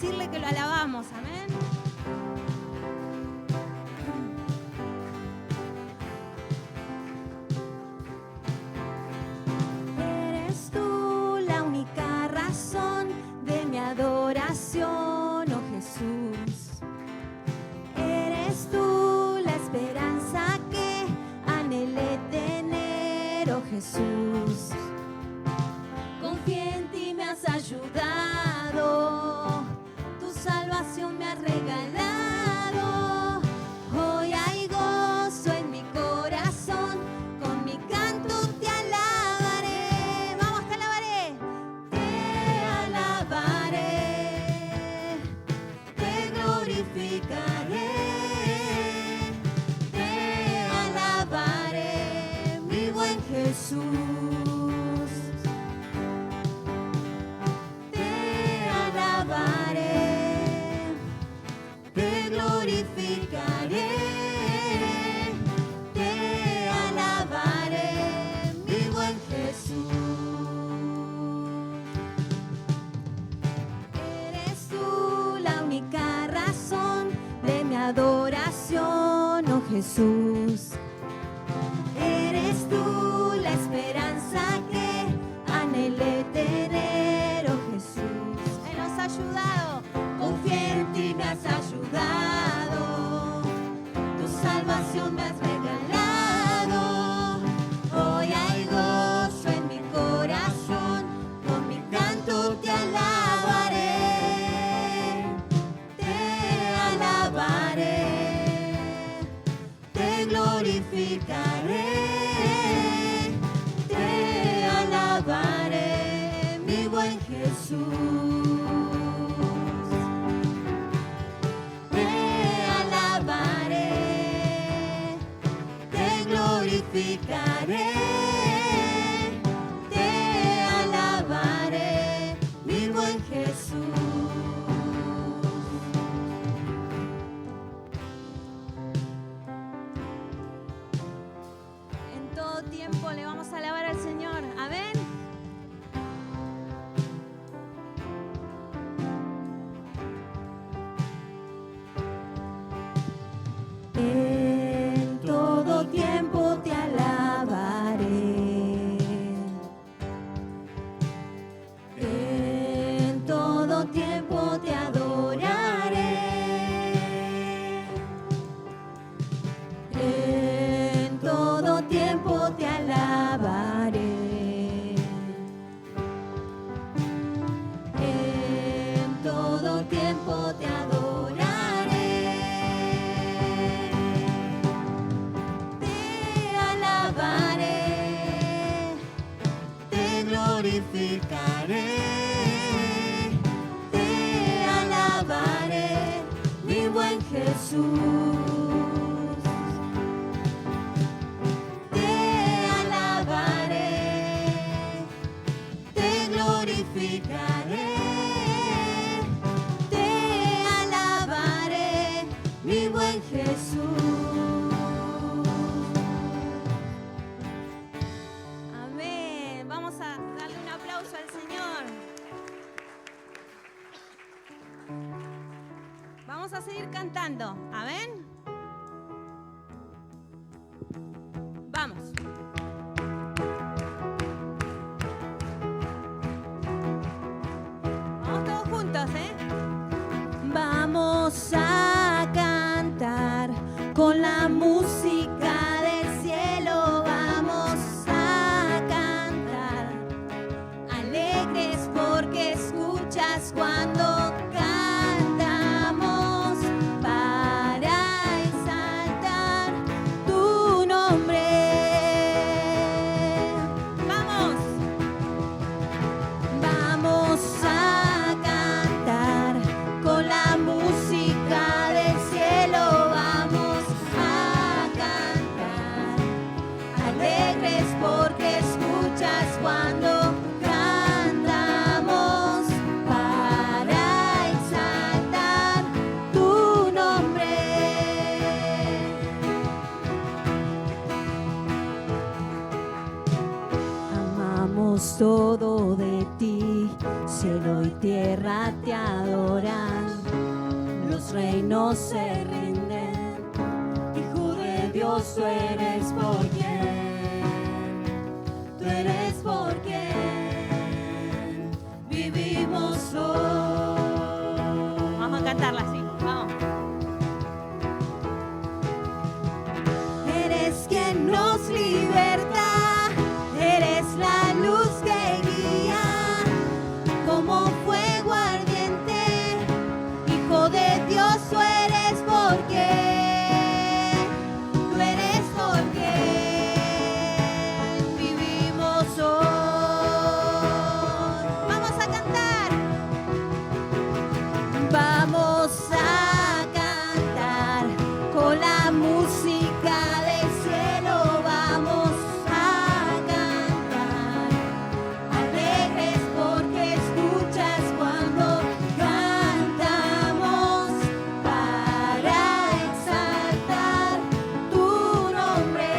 decirle que lo alabamos. Amén. Eres tú la única razón de mi adoración, oh Jesús. Eres tú la esperanza que anhelé tener, oh Jesús. Confié en ti, me has ayudado, tu salvación me has regalado. Hoy hay gozo en mi corazón, con mi canto te alabaré. Vamos, te alabaré. Te alabaré, te glorificaré. Te alabaré, mi buen Jesús. Te glorificaré, te alabaré, mi buen Jesús. Eres tú la única razón de mi adoración, oh Jesús. Eres tú la esperanza que anhelé tener, oh Jesús. Él nos ha ayudado. Confié en ti, me has ayudado, tu salvación me has regalado. Hoy hay gozo en mi corazón, con mi canto te alabaré. Te alabaré, te glorificaré. Te alabaré, mi buen Jesús. Glorificaré, te alabaré, mi buen Jesús. En todo tiempo le vamos a alabar al Señor. Amén. En todo tiempo te alabaré. En todo tiempo te adoraré. En todo tiempo te alabaré. En todo tiempo te adoraré. Te glorificaré, te alabaré, mi buen Jesús. Te alabaré, te glorificaré, te alabaré, mi buen Jesús. Al Señor. Vamos a seguir cantando. Amén. Vamos. Vamos todos juntos, ¿eh? Vamos a cantar con la música del cielo. Vamos a cantar alegres porque escuchas cuando cantamos para exaltar tu nombre. Vamos a cantar con la música Vivimos todo de ti, cielo y tierra te adoran, los reinos se rinden, Hijo de Dios tú eres por quien, tú eres por quien vivimos hoy. Vamos a cantarla así, vamos. Eres quien nos liberta, eres la luz que guía, como fuego ardiente, Hijo de Dios tú eres porque, tú eres porque vivimos hoy. Vamos a cantar, vamos a cantar con la música del cielo, vamos a cantar, alegres porque escuchas cuando cantamos para exaltar tu nombre.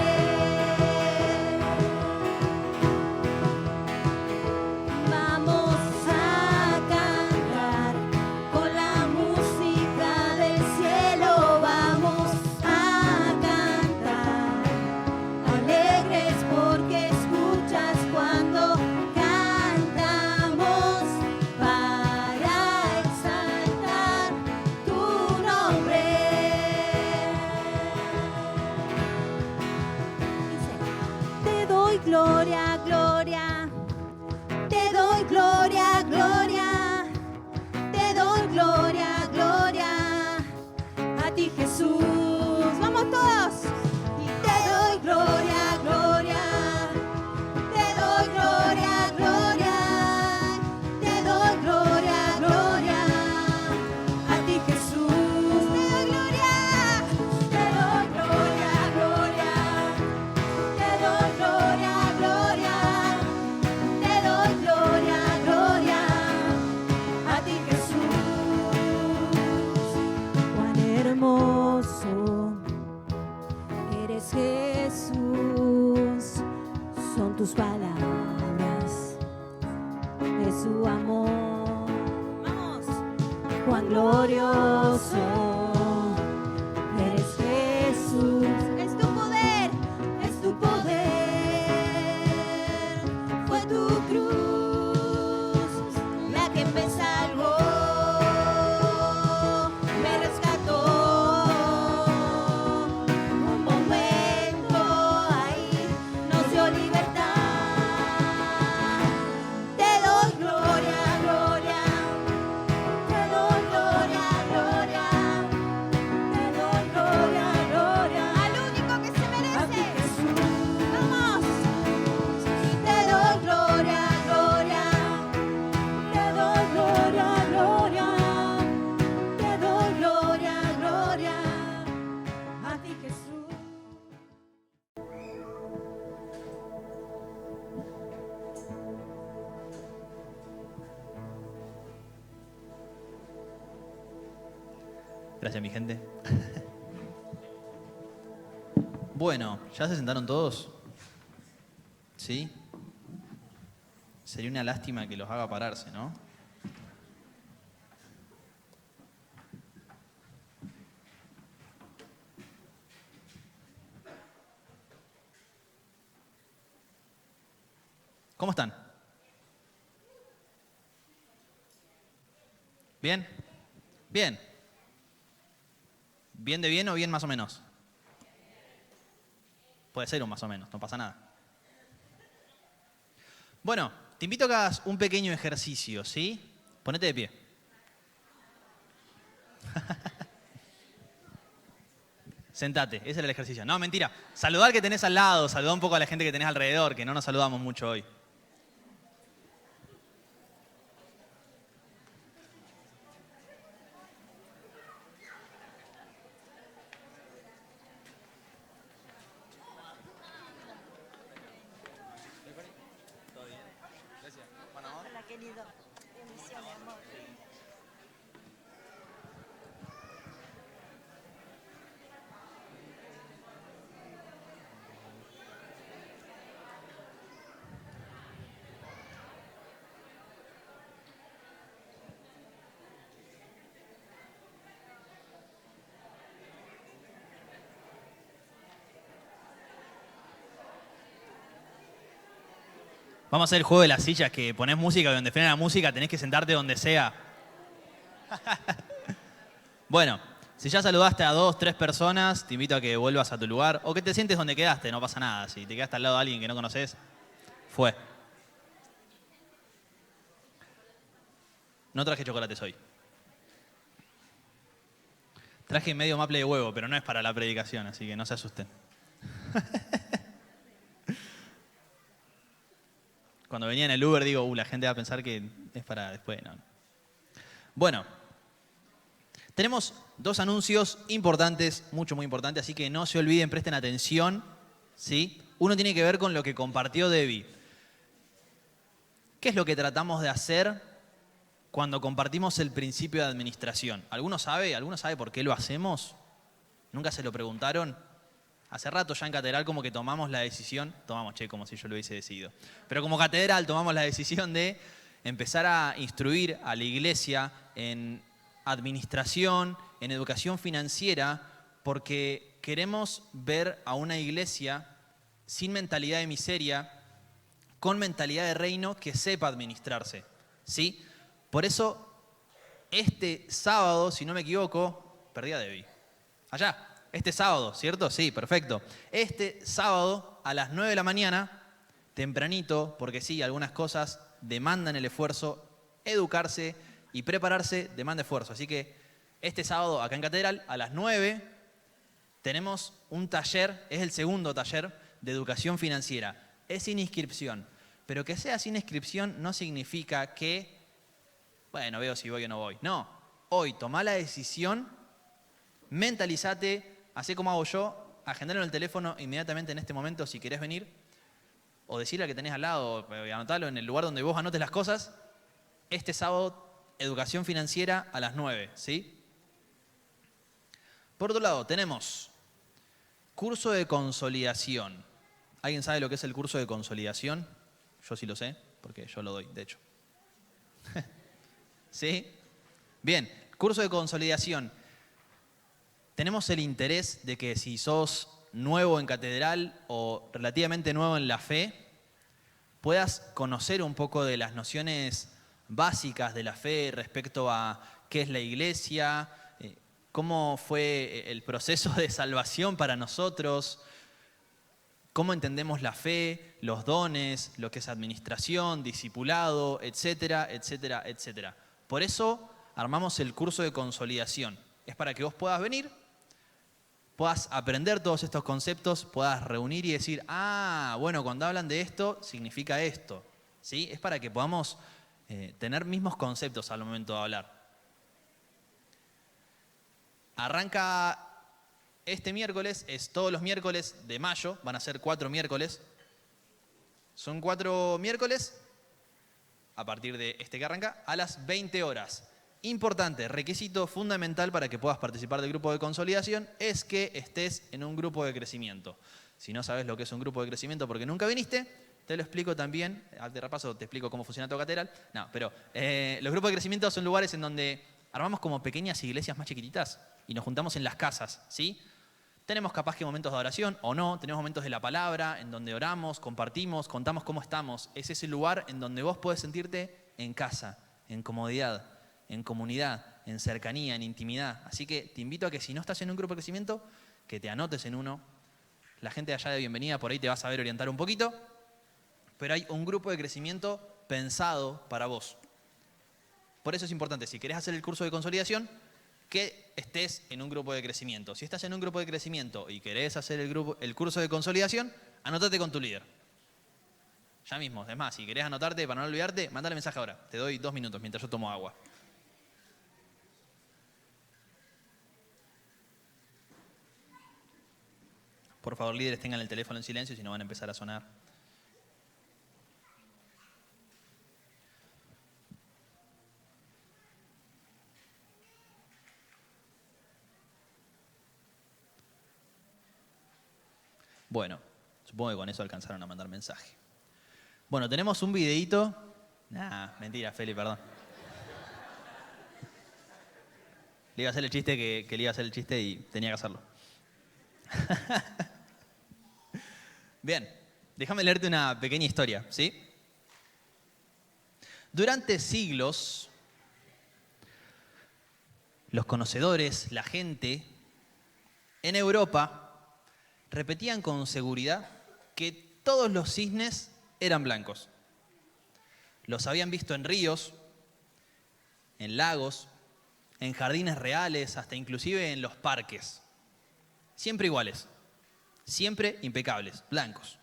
Vamos a cantar con la música del cielo, vamos a cantar, alegres porque escuchas cuando cantamos para exaltar tu nombre. Dice, te doy gloria, gloria, te doy gloria, gloria, te doy gloria, gloria, a ti Jesús. Vamos todos. Y te doy gloria, gloria, te doy gloria, gloria, te doy gloria, gloria, a ti Jesús. Te doy gloria, te doy gloria, gloria, te doy gloria, gloria, te doy gloria, gloria, a ti Jesús. Cuán hermoso eres Jesús, son tus palabras, es su amor. Vamos. Cuán glorioso eres Jesús, es tu poder, es tu poder, fue tu cruz la que me salvó, me rescató, un momento ahí nos dio libertad. Te doy gloria, gloria, te doy gloria, gloria, te doy gloria, gloria, al único que se merece. Vamos. Y te doy gloria, gloria, te doy gloria, gloria, te doy gloria, gloria, a ti Jesús. Gracias, mi gente. Bueno, ¿ya se sentaron todos? ¿Sí? Sería una lástima que los haga pararse, ¿no? ¿Cómo están? ¿Bien? Bien. ¿Bien de bien o bien más o menos? Puede ser un más o menos, no pasa nada. Bueno, te invito a que hagas un pequeño ejercicio, ¿sí? Ponete de pie. Sentate, ese era el ejercicio. No, mentira. Saludar al que tenés al lado, saludar un poco a la gente que tenés alrededor, que no nos saludamos mucho hoy. Hola, querido. Bendiciones, amor. Vamos a hacer el juego de las sillas, que ponés música y donde frena la música tenés que sentarte donde sea. Bueno, si ya saludaste a 2, 3 personas, te invito a que vuelvas a tu lugar o que te sientes donde quedaste, no pasa nada. Si te quedaste al lado de alguien que no conoces, fue. No traje chocolates hoy. Traje medio maple de huevo, pero no es para la predicación, así que no se asusten. Cuando venía en el Uber digo, la gente va a pensar que es para después. No. Bueno, tenemos 2 anuncios importantes, muy importantes, así que no se olviden, presten atención, ¿sí? Uno tiene que ver con lo que compartió Debbie. ¿Qué es lo que tratamos de hacer cuando compartimos el principio de administración? ¿Alguno sabe por qué lo hacemos? ¿Nunca se lo preguntaron? Hace rato ya en Catedral como que tomamos la decisión, como si yo lo hubiese decidido, pero como Catedral tomamos la decisión de empezar a instruir a la iglesia en administración, en educación financiera, porque queremos ver a una iglesia sin mentalidad de miseria, con mentalidad de reino que sepa administrarse, ¿sí? Por eso, este sábado, si no me equivoco, perdí a Debbie. Allá. Este sábado, ¿cierto? Sí, perfecto. Este sábado a las 9 de la mañana, tempranito, porque sí, algunas cosas demandan el esfuerzo, educarse y prepararse demanda esfuerzo. Así que este sábado acá en Catedral a las 9 tenemos un taller, es el segundo taller de educación financiera. Es sin inscripción, pero que sea sin inscripción no significa que, bueno, veo si voy o no voy. No, hoy tomá la decisión, mentalizate, hacé como hago yo, agendalo en el teléfono inmediatamente en este momento si querés venir, o decirle al que tenés al lado, anotalo en el lugar donde vos anotes las cosas. Este sábado, educación financiera a las 9, ¿sí? Por otro lado, tenemos curso de consolidación. ¿Alguien sabe lo que es el curso de consolidación? Yo sí lo sé, porque yo lo doy, de hecho. ¿Sí? Bien, curso de consolidación. Tenemos el interés de que si sos nuevo en Catedral o relativamente nuevo en la fe, puedas conocer un poco de las nociones básicas de la fe respecto a qué es la iglesia, cómo fue el proceso de salvación para nosotros, cómo entendemos la fe, los dones, lo que es administración, discipulado, etcétera, etcétera, etcétera. Por eso armamos el curso de consolidación. Es para que vos puedas venir, puedas aprender todos estos conceptos, puedas reunir y decir, bueno, cuando hablan de esto, significa esto. ¿Sí? Es para que podamos tener mismos conceptos al momento de hablar. Arranca este miércoles, es todos los miércoles de mayo, van a ser 4 miércoles. Son 4 miércoles, a partir de este que arranca, a las 20 horas. Importante, requisito fundamental para que puedas participar del grupo de consolidación es que estés en un grupo de crecimiento. Si no sabes lo que es un grupo de crecimiento porque nunca viniste, te lo explico también. De repaso te explico cómo funciona todo Catedral. No, pero los grupos de crecimiento son lugares en donde armamos como pequeñas iglesias más chiquititas y nos juntamos en las casas, ¿sí? Tenemos capaz que momentos de oración o no, tenemos momentos de la palabra en donde oramos, compartimos, contamos cómo estamos. Es ese lugar en donde vos podés sentirte en casa, en comodidad, en comunidad, en cercanía, en intimidad. Así que te invito a que si no estás en un grupo de crecimiento, que te anotes en uno. La gente de allá de bienvenida por ahí te va a saber orientar un poquito, pero hay un grupo de crecimiento pensado para vos. Por eso es importante, si querés hacer el curso de consolidación, que estés en un grupo de crecimiento. Si estás en un grupo de crecimiento y querés hacer el curso de consolidación, anótate con tu líder. Ya mismo, es más, si querés anotarte para no olvidarte, mandale mensaje ahora. Te doy 2 minutos mientras yo tomo agua. Por favor, líderes, tengan el teléfono en silencio, si no van a empezar a sonar. Bueno, supongo que con eso alcanzaron a mandar mensaje. Bueno, tenemos un videíto. Mentira, Feli, perdón. Le iba a hacer el chiste que le iba a hacer el chiste y tenía que hacerlo. Bien, déjame leerte una pequeña historia, ¿sí? Durante siglos, los conocedores, la gente en Europa repetían con seguridad que todos los cisnes eran blancos. Los habían visto en ríos, en lagos, en jardines reales, hasta inclusive en los parques. Siempre iguales, siempre impecables, blancos.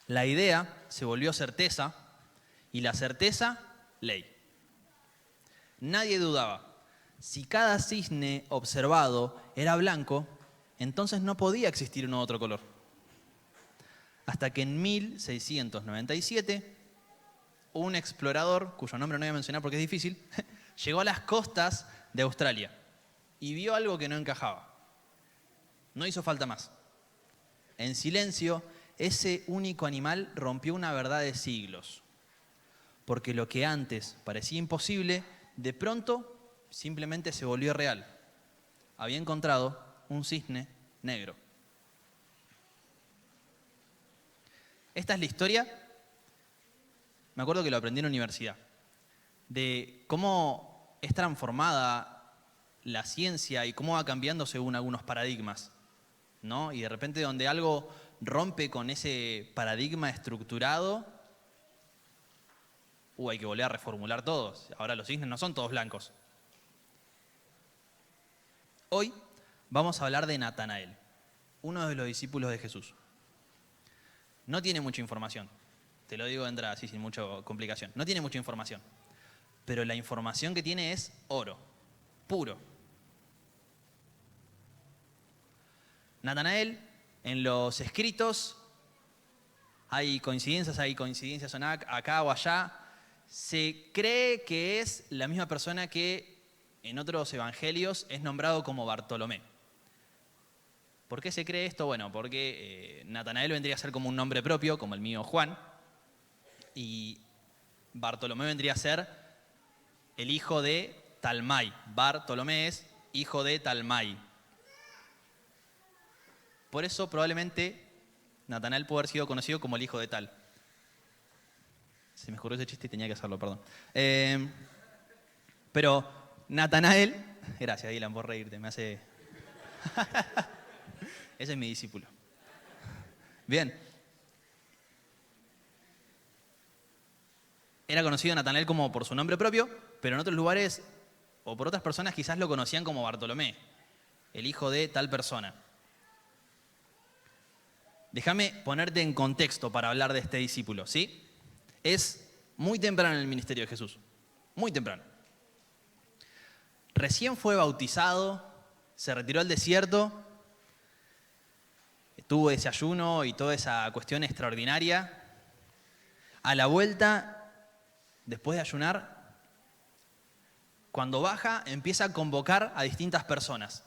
La idea se volvió certeza y la certeza, ley. Nadie dudaba. Si cada cisne observado era blanco, entonces no podía existir un otro color. Hasta que en 1697, un explorador, cuyo nombre no voy a mencionar porque es difícil, llegó a las costas de Australia y vio algo que no encajaba. No hizo falta más. En silencio, ese único animal rompió una verdad de siglos. Porque lo que antes parecía imposible, de pronto simplemente se volvió real. Había encontrado un cisne negro. Esta es la historia, me acuerdo que lo aprendí en la universidad, de cómo es transformada la ciencia y cómo va cambiando según algunos paradigmas, ¿no? Y de repente donde algo rompe con ese paradigma estructurado, hay que volver a reformular todos. Ahora los cisnes no son todos blancos. Hoy vamos a hablar de Natanael, uno de los discípulos de Jesús. No tiene mucha información, te lo digo de entrada, así sin mucha complicación. No tiene mucha información, pero la información que tiene es oro, puro. Natanael, en los escritos, hay coincidencias son acá o allá. Se cree que es la misma persona que en otros evangelios es nombrado como Bartolomé. ¿Por qué se cree esto? Bueno, porque Natanael vendría a ser como un nombre propio, como el mío Juan, y Bartolomé vendría a ser el hijo de Talmai. Bartolomé es hijo de Talmai. Por eso probablemente Natanael puede haber sido conocido como el hijo de Tal. Se me ocurrió ese chiste y tenía que hacerlo, perdón. Pero Natanael, gracias Dylan por reírte, me hace... Ese es mi discípulo. Bien. Era conocido Natanael como por su nombre propio, pero en otros lugares o por otras personas quizás lo conocían como Bartolomé, el hijo de tal persona. Déjame ponerte en contexto para hablar de este discípulo, ¿sí? Es muy temprano en el ministerio de Jesús, muy temprano. Recién fue bautizado, se retiró al desierto, tuvo ese ayuno y toda esa cuestión extraordinaria. A la vuelta, después de ayunar, cuando baja, empieza a convocar a distintas personas.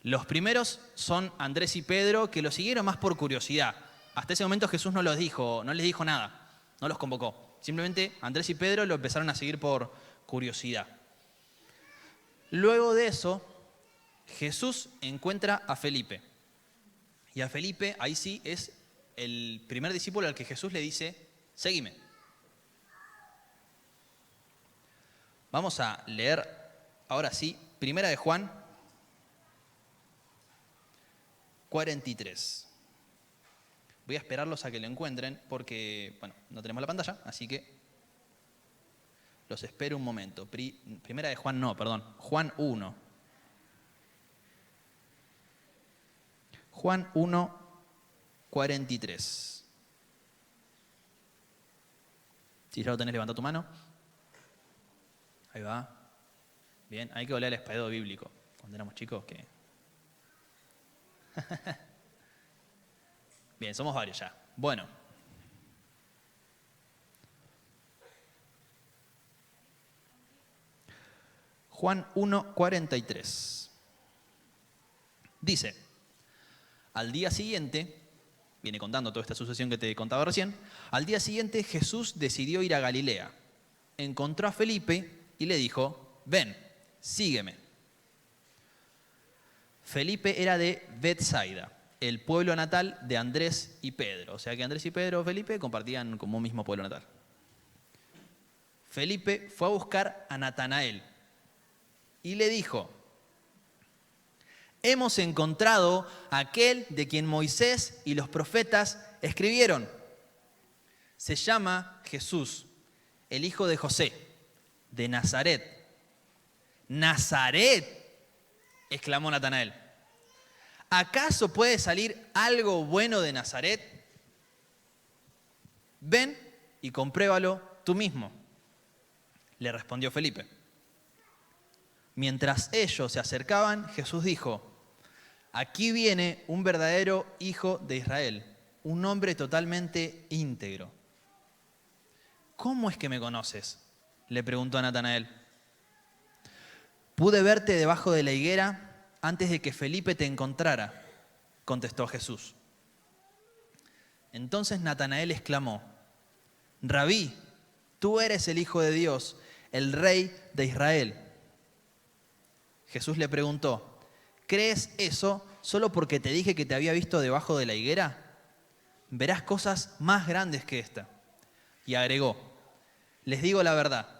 Los primeros son Andrés y Pedro, que lo siguieron más por curiosidad. Hasta ese momento Jesús no les dijo nada. No los convocó. Simplemente Andrés y Pedro lo empezaron a seguir por curiosidad. Luego de eso, Jesús encuentra a Felipe. Y a Felipe, ahí sí, es el primer discípulo al que Jesús le dice, seguime. Vamos a leer, ahora sí, Primera de Juan 43. Voy a esperarlos a que lo encuentren porque, bueno, no tenemos la pantalla, así que los espero un momento. Primera de Juan, Juan 1. Juan 1, 43. Si ya lo tenés, levanta tu mano. Ahí va. Bien, hay que volver al espacio bíblico. Cuando éramos chicos, que... Bien, somos varios ya. Bueno. Juan 1, 43. Dice, al día siguiente, viene contando toda esta sucesión que te contaba recién, al día siguiente Jesús decidió ir a Galilea. Encontró a Felipe y le dijo, ven, sígueme. Felipe era de Betsaida, el pueblo natal de Andrés y Pedro. O sea que Andrés y Pedro, Felipe, compartían como un mismo pueblo natal. Felipe fue a buscar a Natanael y le dijo: hemos encontrado a aquel de quien Moisés y los profetas escribieron. Se llama Jesús, el hijo de José, de Nazaret. ¿Nazaret?, exclamó Natanael. ¿Acaso puede salir algo bueno de Nazaret? Ven y compruébalo tú mismo, le respondió Felipe. Mientras ellos se acercaban, Jesús dijo: aquí viene un verdadero hijo de Israel, un hombre totalmente íntegro. ¿Cómo es que me conoces?, le preguntó a Natanael. Pude verte debajo de la higuera antes de que Felipe te encontrara, contestó Jesús. Entonces Natanael exclamó: Rabí, tú eres el Hijo de Dios, el Rey de Israel. Jesús le preguntó: ¿crees eso solo porque te dije que te había visto debajo de la higuera? Verás cosas más grandes que esta. Y agregó: les digo la verdad,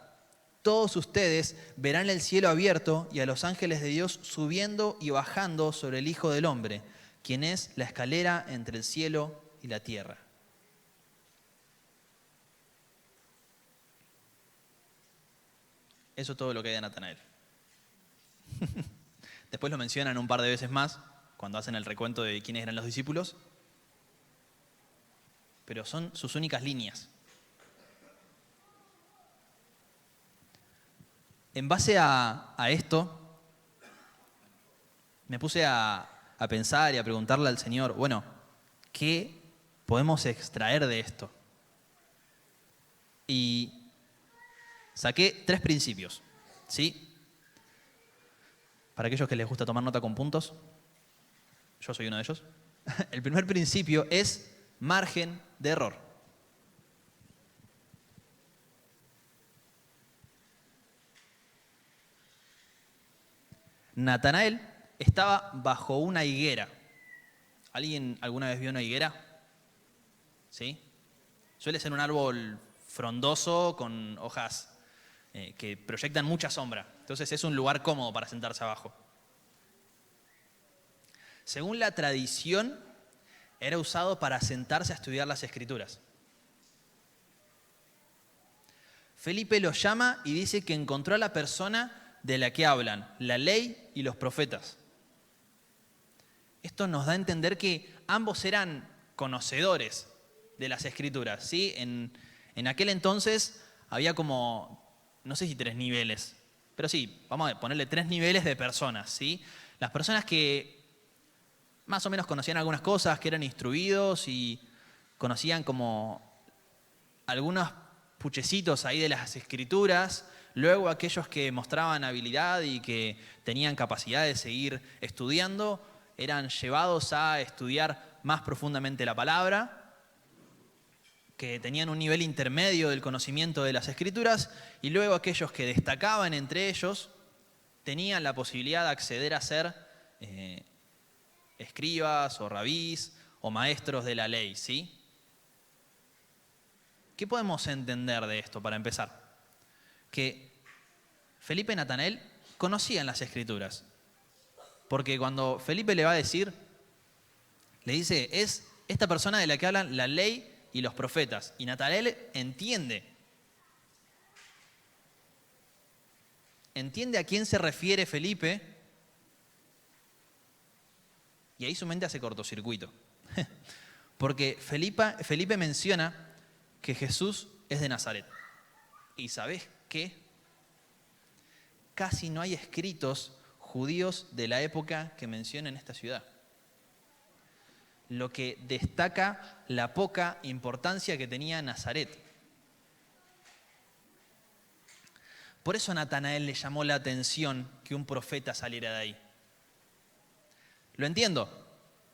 todos ustedes verán el cielo abierto y a los ángeles de Dios subiendo y bajando sobre el Hijo del Hombre, quien es la escalera entre el cielo y la tierra. Eso es todo lo que hay de Natanael. Después lo mencionan un par de veces más, cuando hacen el recuento de quiénes eran los discípulos, pero son sus únicas líneas. En base a esto, me puse a pensar y a preguntarle al Señor, bueno, ¿qué podemos extraer de esto? Y saqué 3 principios, ¿sí? Para aquellos que les gusta tomar nota con puntos, yo soy uno de ellos. El primer principio es margen de error. Natanael estaba bajo una higuera. ¿Alguien alguna vez vio una higuera? ¿Sí? Suele ser un árbol frondoso con hojas que proyectan mucha sombra. Entonces es un lugar cómodo para sentarse abajo. Según la tradición, era usado para sentarse a estudiar las Escrituras. Felipe lo llama y dice que encontró a la persona de la que hablan, la ley y los profetas. Esto nos da a entender que ambos eran conocedores de las Escrituras, ¿sí? En aquel entonces había como, no sé si 3 niveles, pero sí, vamos a ponerle 3 niveles de personas, ¿sí? Las personas que más o menos conocían algunas cosas, que eran instruidos y conocían como algunos puchecitos ahí de las Escrituras. Luego aquellos que mostraban habilidad y que tenían capacidad de seguir estudiando eran llevados a estudiar más profundamente la palabra, que tenían un nivel intermedio del conocimiento de las Escrituras, y luego aquellos que destacaban entre ellos tenían la posibilidad de acceder a ser escribas o rabís o maestros de la ley, ¿sí? ¿Qué podemos entender de esto para empezar? Que Felipe y Natanael conocían las Escrituras. Porque cuando Felipe le va a decir, le dice, es esta persona de la que hablan la ley y los profetas. Y Natanael entiende a quién se refiere Felipe, y ahí su mente hace cortocircuito. Porque Felipe menciona que Jesús es de Nazaret. ¿Y sabés qué? Casi no hay escritos judíos de la época que mencionen esta ciudad. Lo que destaca la poca importancia que tenía Nazaret. Por eso a Natanael le llamó la atención que un profeta saliera de ahí. Lo entiendo.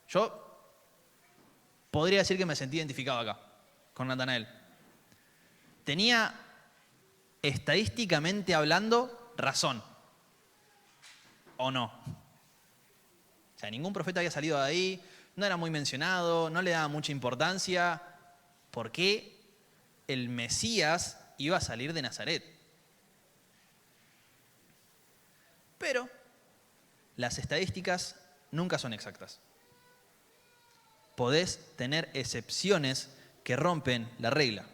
Yo podría decir que me sentí identificado acá, con Natanael. Tenía, estadísticamente hablando, razón. ¿O no? O sea, ningún profeta había salido de ahí, no era muy mencionado, no le daba mucha importancia. ¿Por qué el Mesías iba a salir de Nazaret. Pero las estadísticas nunca son exactas. Podés tener excepciones que rompen la regla.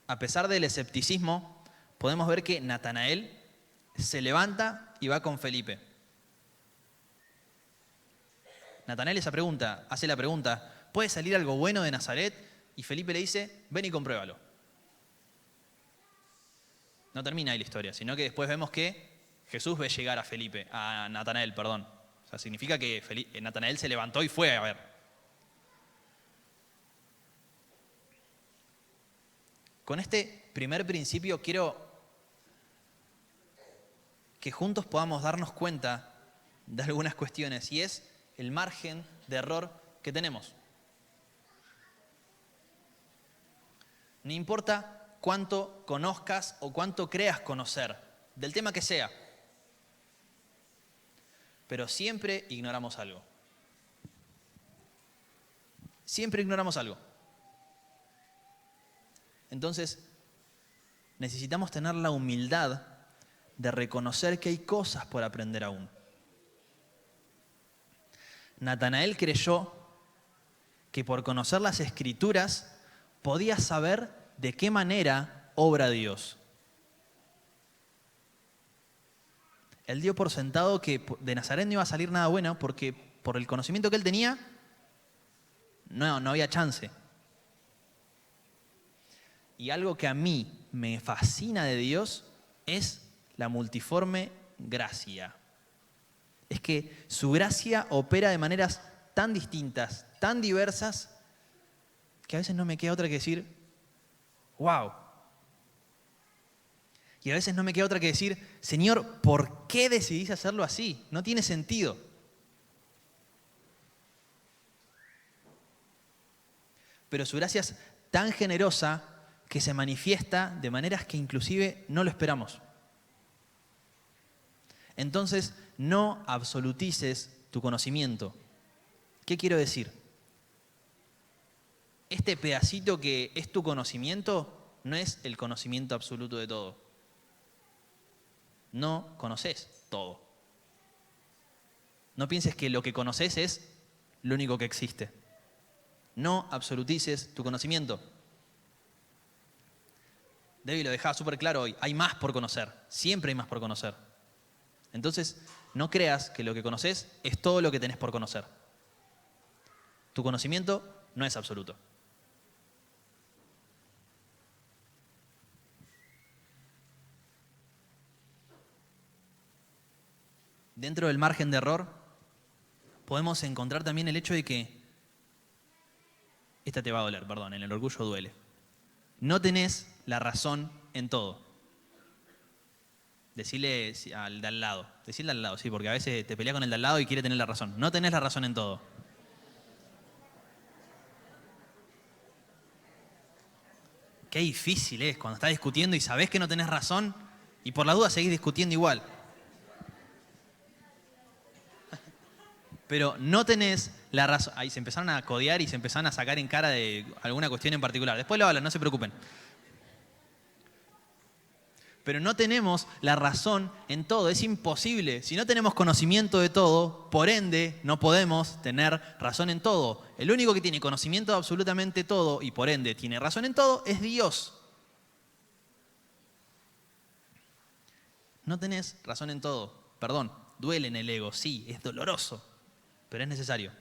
A pesar del escepticismo, podemos ver que Natanael se levanta y va con Felipe. Natanael hace la pregunta, ¿puede salir algo bueno de Nazaret? Y Felipe le dice, ven y compruébalo. No termina ahí la historia, sino que después vemos que Jesús ve llegar a Natanael, perdón. O sea, significa que Natanael se levantó y fue a ver. Con este primer principio quiero que juntos podamos darnos cuenta de algunas cuestiones, y es el margen de error que tenemos. No importa cuánto conozcas o cuánto creas conocer, del tema que sea, pero siempre ignoramos algo. Siempre ignoramos algo. Entonces, necesitamos tener la humildad de reconocer que hay cosas por aprender aún. Natanael creyó que por conocer las Escrituras podía saber de qué manera obra Dios. Él dio por sentado que de Nazaret no iba a salir nada bueno porque por el conocimiento que él tenía, no había chance. Y algo que a mí me fascina de Dios es la multiforme gracia. Es que su gracia opera de maneras tan distintas, tan diversas, que a veces no me queda otra que decir, wow. Y a veces no me queda otra que decir, Señor, ¿por qué decidís hacerlo así? No tiene sentido. Pero su gracia es tan generosa que se manifiesta de maneras que inclusive no lo esperamos. Entonces, no absolutices tu conocimiento. ¿Qué quiero decir? Este pedacito que es tu conocimiento no es el conocimiento absoluto de todo. No conoces todo. No pienses que lo que conoces es lo único que existe. No absolutices tu conocimiento. David lo dejaba súper claro hoy. Hay más por conocer. Siempre hay más por conocer. Entonces, no creas que lo que conoces es todo lo que tenés por conocer. Tu conocimiento no es absoluto. Dentro del margen de error, podemos encontrar también el hecho de que, esta te va a doler, perdón, en el orgullo duele. No tenés la razón en todo. Decirle al de al lado, sí, porque a veces te peleas con el de al lado y quiere tener la razón. No tenés la razón en todo. Qué difícil es cuando estás discutiendo y sabés que no tenés razón y por la duda seguís discutiendo igual. Pero no tenés la razón. Ahí se empezaron a codear y se empezaron a sacar en cara de alguna cuestión en particular. Después lo hablan, no se preocupen. Pero no tenemos la razón en todo, es imposible. Si no tenemos conocimiento de todo, por ende no podemos tener razón en todo. El único que tiene conocimiento de absolutamente todo y por ende tiene razón en todo es Dios. No tenés razón en todo. Perdón, duele en el ego, sí, es doloroso, pero es necesario.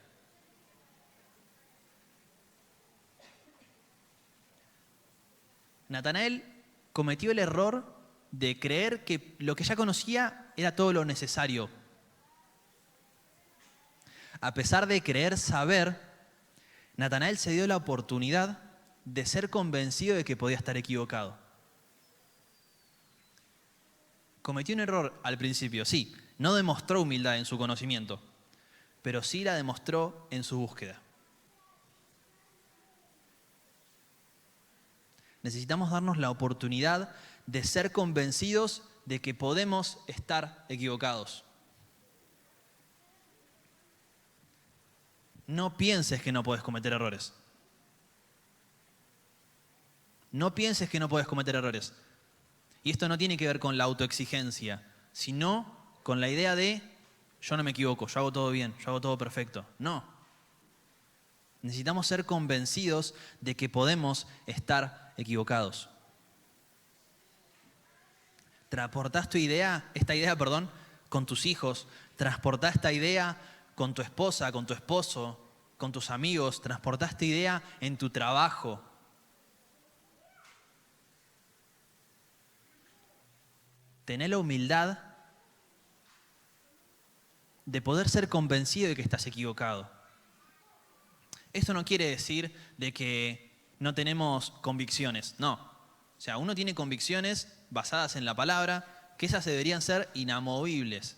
Natanael cometió el error de creer que lo que ya conocía era todo lo necesario. A pesar de creer saber, Natanael se dio la oportunidad de ser convencido de que podía estar equivocado. Cometió un error al principio, sí, no demostró humildad en su conocimiento, pero sí la demostró en su búsqueda. Necesitamos darnos la oportunidad de ser convencidos de que podemos estar equivocados. No pienses que no puedes cometer errores. No pienses que no puedes cometer errores. Y esto no tiene que ver con la autoexigencia, sino con la idea de yo no me equivoco, yo hago todo bien, yo hago todo perfecto. No. Necesitamos ser convencidos de que podemos estar equivocados. Transportás esta idea, con tus hijos, transportás esta idea con tu esposa, con tu esposo, con tus amigos, transportás esta idea en tu trabajo. Tené la humildad de poder ser convencido de que estás equivocado. Esto no quiere decir de que no tenemos convicciones, no. O sea, uno tiene convicciones basadas en la palabra, que esas deberían ser inamovibles.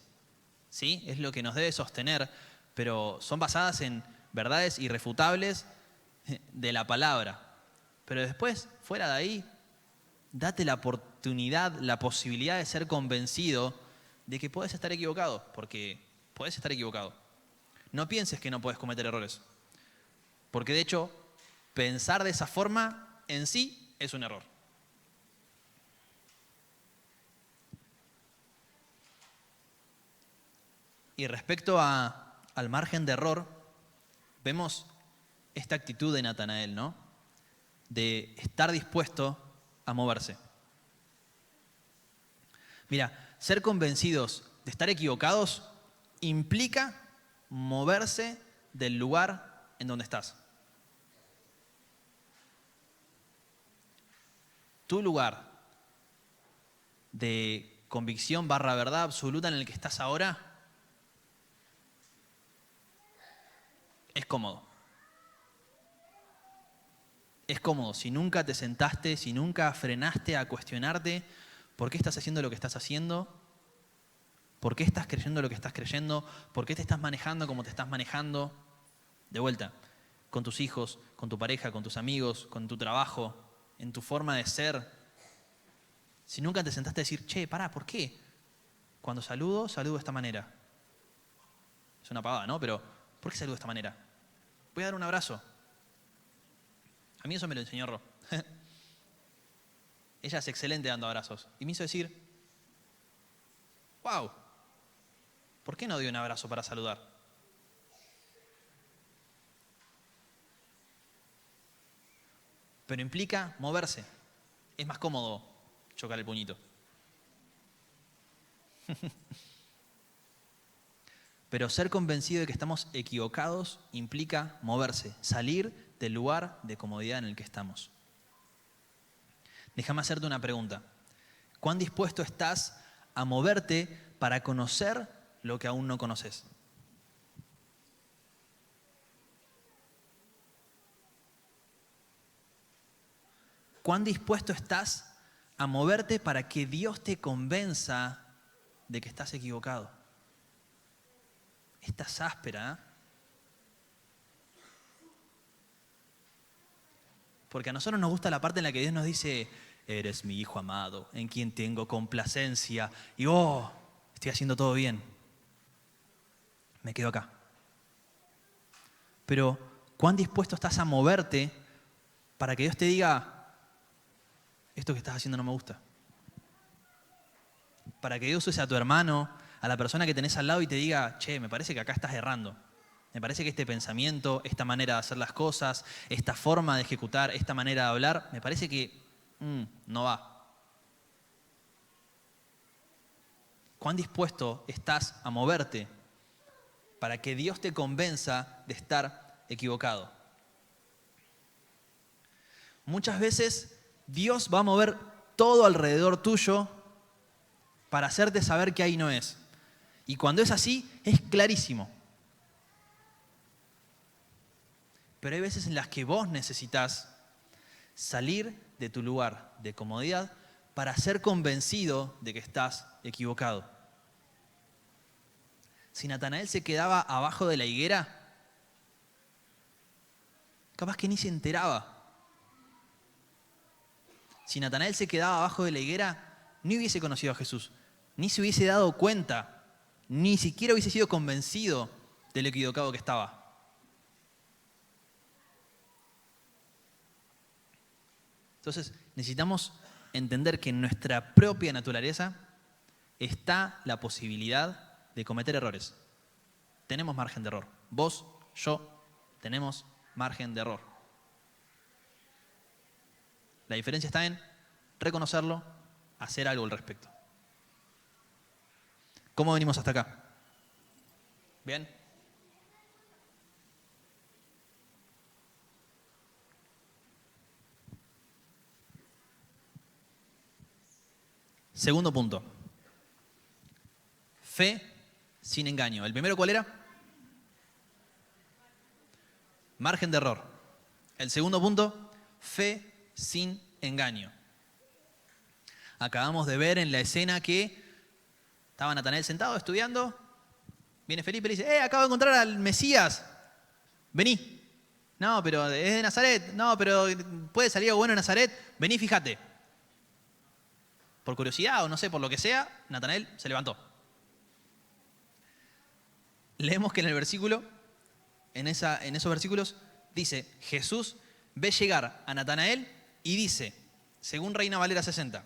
¿Sí? Es lo que nos debe sostener, pero son basadas en verdades irrefutables de la palabra. Pero después, fuera de ahí, date la oportunidad, la posibilidad de ser convencido de que puedes estar equivocado, porque puedes estar equivocado. No pienses que no puedes cometer errores, porque de hecho, pensar de esa forma en sí es un error. Y respecto al margen de error, vemos esta actitud de Natanael, ¿no? De estar dispuesto a moverse. Mira, ser convencidos de estar equivocados implica moverse del lugar en donde estás. Tu lugar de convicción / verdad absoluta en el que estás ahora es cómodo. Es cómodo si nunca te sentaste, si nunca frenaste a cuestionarte por qué estás haciendo lo que estás haciendo, por qué estás creyendo lo que estás creyendo, por qué te estás manejando como te estás manejando. De vuelta, con tus hijos, con tu pareja, con tus amigos, con tu trabajo, en tu forma de ser. Si nunca te sentaste a decir, che, pará, ¿por qué? Cuando saludo de esta manera. Es una pavada, ¿no? Pero, ¿por qué saludo de esta manera? Voy a dar un abrazo. A mí eso me lo enseñó Ro. Ella es excelente dando abrazos. Y me hizo decir, wow, ¿por qué no doy un abrazo para saludar? Pero implica moverse. Es más cómodo chocar el puñito. Pero ser convencido de que estamos equivocados implica moverse, salir del lugar de comodidad en el que estamos. Déjame hacerte una pregunta. ¿Cuán dispuesto estás a moverte para conocer lo que aún no conoces? ¿Cuán dispuesto estás a moverte para que Dios te convenza de que estás equivocado? Esta es áspera, ¿eh? Porque a nosotros nos gusta la parte en la que Dios nos dice, eres mi hijo amado, en quien tengo complacencia. Y estoy haciendo todo bien. Me quedo acá. Pero, ¿cuán dispuesto estás a moverte para que Dios te diga, esto que estás haciendo no me gusta? Para que Dios use a tu hermano, a la persona que tenés al lado y te diga, che, me parece que acá estás errando. Me parece que este pensamiento, esta manera de hacer las cosas, esta forma de ejecutar, esta manera de hablar, me parece que no va. ¿Cuán dispuesto estás a moverte para que Dios te convenza de estar equivocado? Muchas veces Dios va a mover todo alrededor tuyo para hacerte saber que ahí no es. Y cuando es así, es clarísimo. Pero hay veces en las que vos necesitas salir de tu lugar de comodidad para ser convencido de que estás equivocado. Si Natanael se quedaba abajo de la higuera, capaz que ni se enteraba. Si Natanael se quedaba abajo de la higuera, ni hubiese conocido a Jesús, ni se hubiese dado cuenta, ni siquiera hubiese sido convencido de lo equivocado que estaba. Entonces necesitamos entender que en nuestra propia naturaleza está la posibilidad de cometer errores. Tenemos margen de error. Vos, yo, tenemos margen de error. La diferencia está en reconocerlo, hacer algo al respecto. ¿Cómo venimos hasta acá? ¿Bien? Segundo punto. Fe sin engaño. ¿El primero cuál era? Margen de error. El segundo punto, fe sin engaño. Acabamos de ver en la escena que estaba Natanael sentado estudiando. Viene Felipe y le dice, acabo de encontrar al Mesías. Vení. No, pero es de Nazaret. No, pero puede salir algo bueno de Nazaret. Vení, fíjate. Por curiosidad o no sé, por lo que sea, Natanael se levantó. Leemos que en el versículo, en esos versículos, dice, Jesús ve llegar a Natanael y dice, según Reina Valera 60,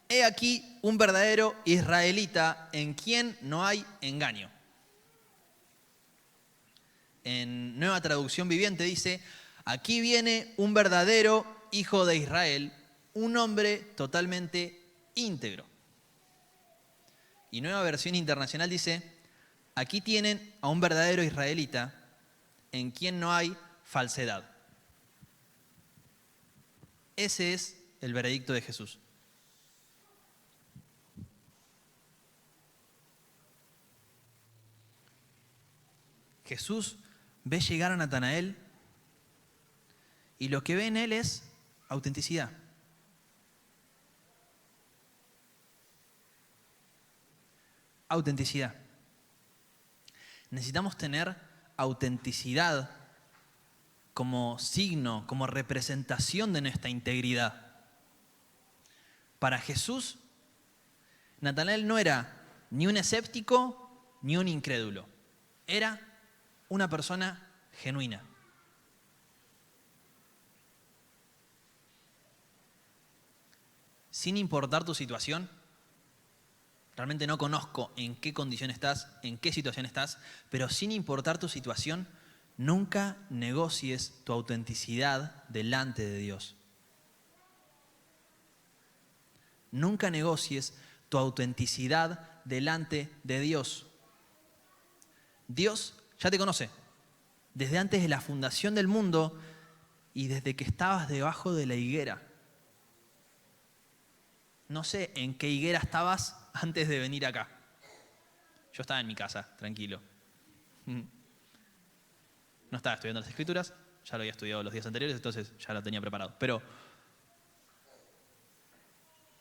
he aquí un verdadero israelita en quien no hay engaño. En Nueva Traducción Viviente dice, aquí viene un verdadero hijo de Israel, un hombre totalmente íntegro. Y Nueva Versión Internacional dice, aquí tienen a un verdadero israelita en quien no hay falsedad. Ese es el veredicto de Jesús. Jesús ve llegar a Natanael y lo que ve en él es autenticidad. Autenticidad. Necesitamos tener autenticidad como signo, como representación de nuestra integridad. Para Jesús, Natanael no era ni un escéptico ni un incrédulo. Era una persona genuina. Sin importar tu situación, realmente no conozco en qué condición estás, en qué situación estás, pero sin importar tu situación, nunca negocies tu autenticidad delante de Dios. Nunca negocies tu autenticidad delante de Dios. Dios ya te conoce desde antes de la fundación del mundo y desde que estabas debajo de la higuera. No sé en qué higuera estabas antes de venir acá. Yo estaba en mi casa, tranquilo. No estaba estudiando las Escrituras, ya lo había estudiado los días anteriores, entonces ya lo tenía preparado. Pero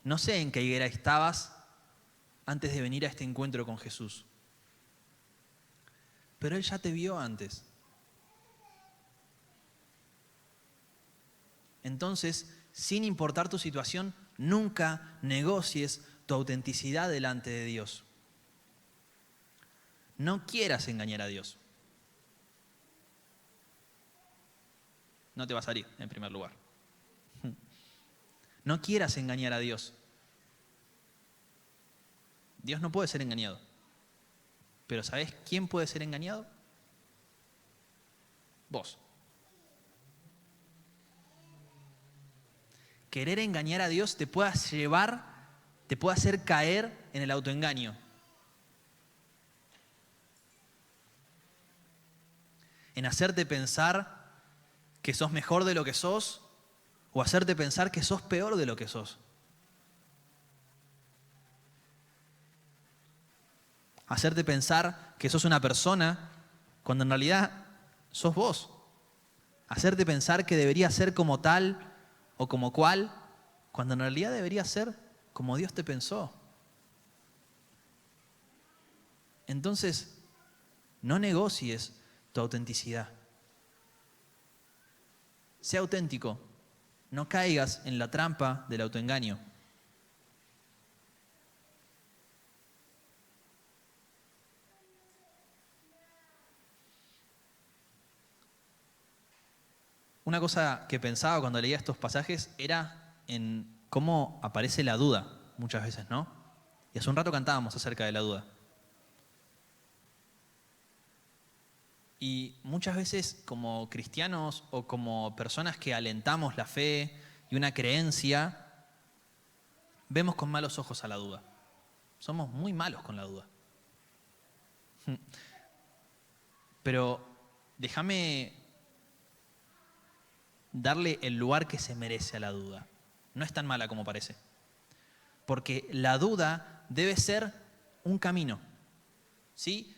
no sé en qué higuera estabas antes de venir a este encuentro con Jesús. Pero Él ya te vio antes. Entonces, sin importar tu situación, nunca negocies tu autenticidad delante de Dios. No quieras engañar a Dios. No te va a salir, en primer lugar. No quieras engañar a Dios. Dios no puede ser engañado. Pero ¿sabés quién puede ser engañado? Vos. Querer engañar a Dios te puede hacer caer en el autoengaño. En hacerte pensar que sos mejor de lo que sos o hacerte pensar que sos peor de lo que sos. Hacerte pensar que sos una persona cuando en realidad sos vos. Hacerte pensar que deberías ser como tal o como cual, cuando en realidad debería ser como Dios te pensó. Entonces, no negocies tu autenticidad. Sé auténtico, no caigas en la trampa del autoengaño. una cosa que pensaba cuando leía estos pasajes era en cómo aparece la duda muchas veces, ¿no? Y hace un rato cantábamos acerca de la duda. Y muchas veces como cristianos o como personas que alentamos la fe y una creencia, vemos con malos ojos a la duda. Somos muy malos con la duda. Pero déjame darle el lugar que se merece a la duda. No es tan mala como parece. Porque la duda debe ser un camino. ¿Sí?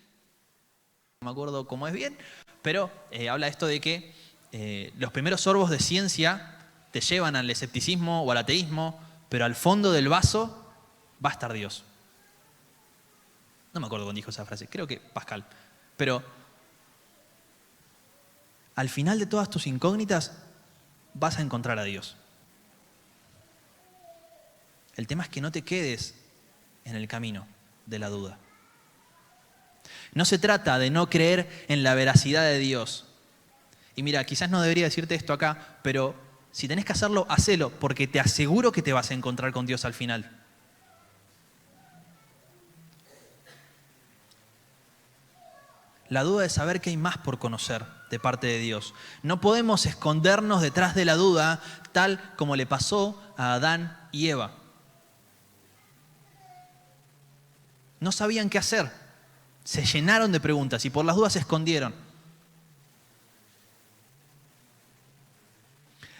No me acuerdo cómo es bien, pero habla esto de que los primeros sorbos de ciencia te llevan al escepticismo o al ateísmo, pero al fondo del vaso va a estar Dios. No me acuerdo cuándo dijo esa frase, creo que Pascal. Pero al final de todas tus incógnitas vas a encontrar a Dios. El tema es que no te quedes en el camino de la duda. No se trata de no creer en la veracidad de Dios. Y mira, quizás no debería decirte esto acá, pero si tenés que hacerlo, hacelo, porque te aseguro que te vas a encontrar con Dios al final. La duda es saber que hay más por conocer de parte de Dios. No podemos escondernos detrás de la duda, tal como le pasó a Adán y Eva. No sabían qué hacer. Se llenaron de preguntas y por las dudas se escondieron.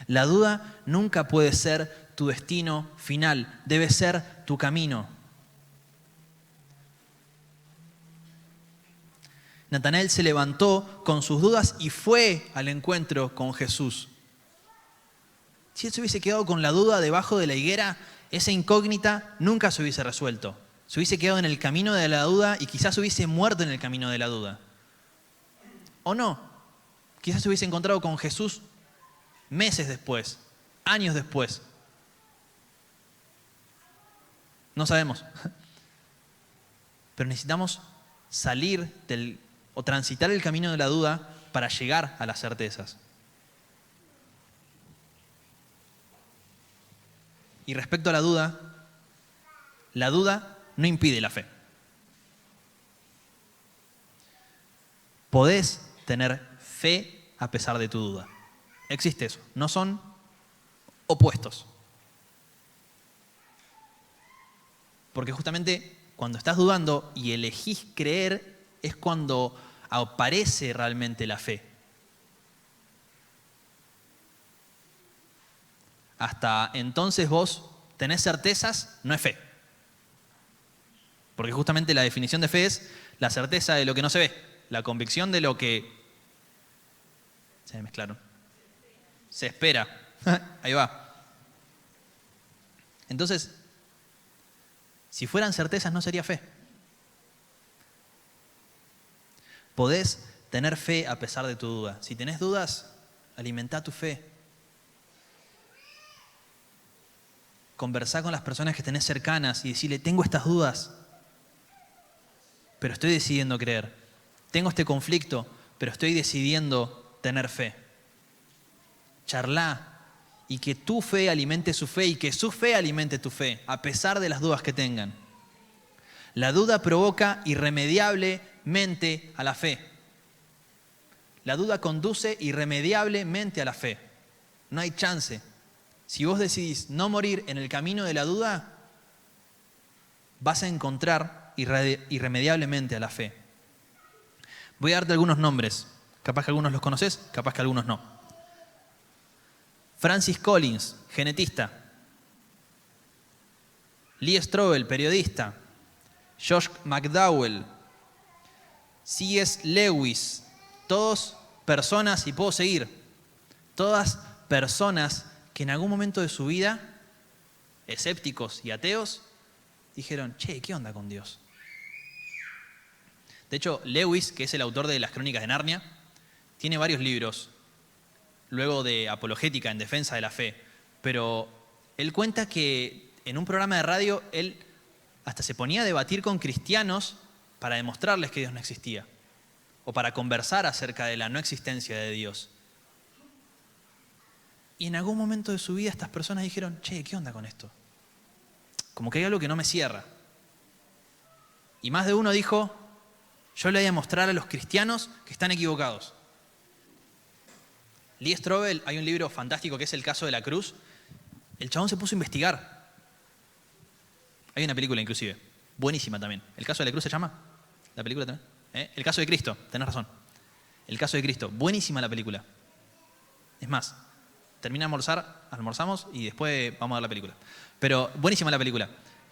La duda nunca puede ser tu destino final, debe ser tu camino. Natanael se levantó con sus dudas y fue al encuentro con Jesús. Si él se hubiese quedado con la duda debajo de la higuera, esa incógnita nunca se hubiese resuelto. Se hubiese quedado en el camino de la duda y quizás hubiese muerto en el camino de la duda. ¿O no? Quizás se hubiese encontrado con Jesús meses después, años después. No sabemos. Pero necesitamos salir o transitar el camino de la duda para llegar a las certezas. Y respecto a la duda no impide la fe. Podés tener fe a pesar de tu duda. Existe eso. No son opuestos. Porque justamente cuando estás dudando y elegís creer es cuando aparece realmente la fe. Hasta entonces vos tenés certezas, no es fe. Porque justamente la definición de fe es la certeza de lo que no se ve, la convicción de lo que se mezclaron. Se espera. Ahí va. Entonces, si fueran certezas no sería fe. Podés tener fe a pesar de tu duda. Si tenés dudas, alimentá tu fe. Conversá con las personas que tenés cercanas y decirle, tengo estas dudas, pero estoy decidiendo creer. Tengo este conflicto, pero estoy decidiendo tener fe. Charlá y que tu fe alimente su fe y que su fe alimente tu fe, a pesar de las dudas que tengan. La duda provoca irremediablemente a la fe. La duda conduce irremediablemente a la fe. No hay chance. Si vos decidís no morir en el camino de la duda, vas a encontrar irremediablemente a la fe. Voy a darte algunos nombres. Capaz que algunos los conoces, capaz que algunos no. Francis Collins, genetista. Lee Strobel, periodista. Josh McDowell. C.S. Lewis. Todos personas, y puedo seguir, todas personas que en algún momento de su vida, escépticos y ateos, dijeron, che, ¿qué onda con Dios? De hecho, Lewis, que es el autor de las Crónicas de Narnia, tiene varios libros, luego de apologética en defensa de la fe, pero él cuenta que en un programa de radio, él hasta se ponía a debatir con cristianos para demostrarles que Dios no existía, o para conversar acerca de la no existencia de Dios. Y en algún momento de su vida estas personas dijeron, che, ¿qué onda con esto? Como que hay algo que no me cierra. Y más de uno dijo, yo le voy a mostrar a los cristianos que están equivocados. Lee Strobel, hay un libro fantástico que es El caso de la cruz. El chabón se puso a investigar. Hay una película inclusive, buenísima también. ¿El caso de la cruz se llama? ¿La película también? El caso de Cristo, tenés razón. El caso de Cristo, buenísima la película. Es más, termina de almorzar, almorzamos y después vamos a ver la película. Pero buenísima la película.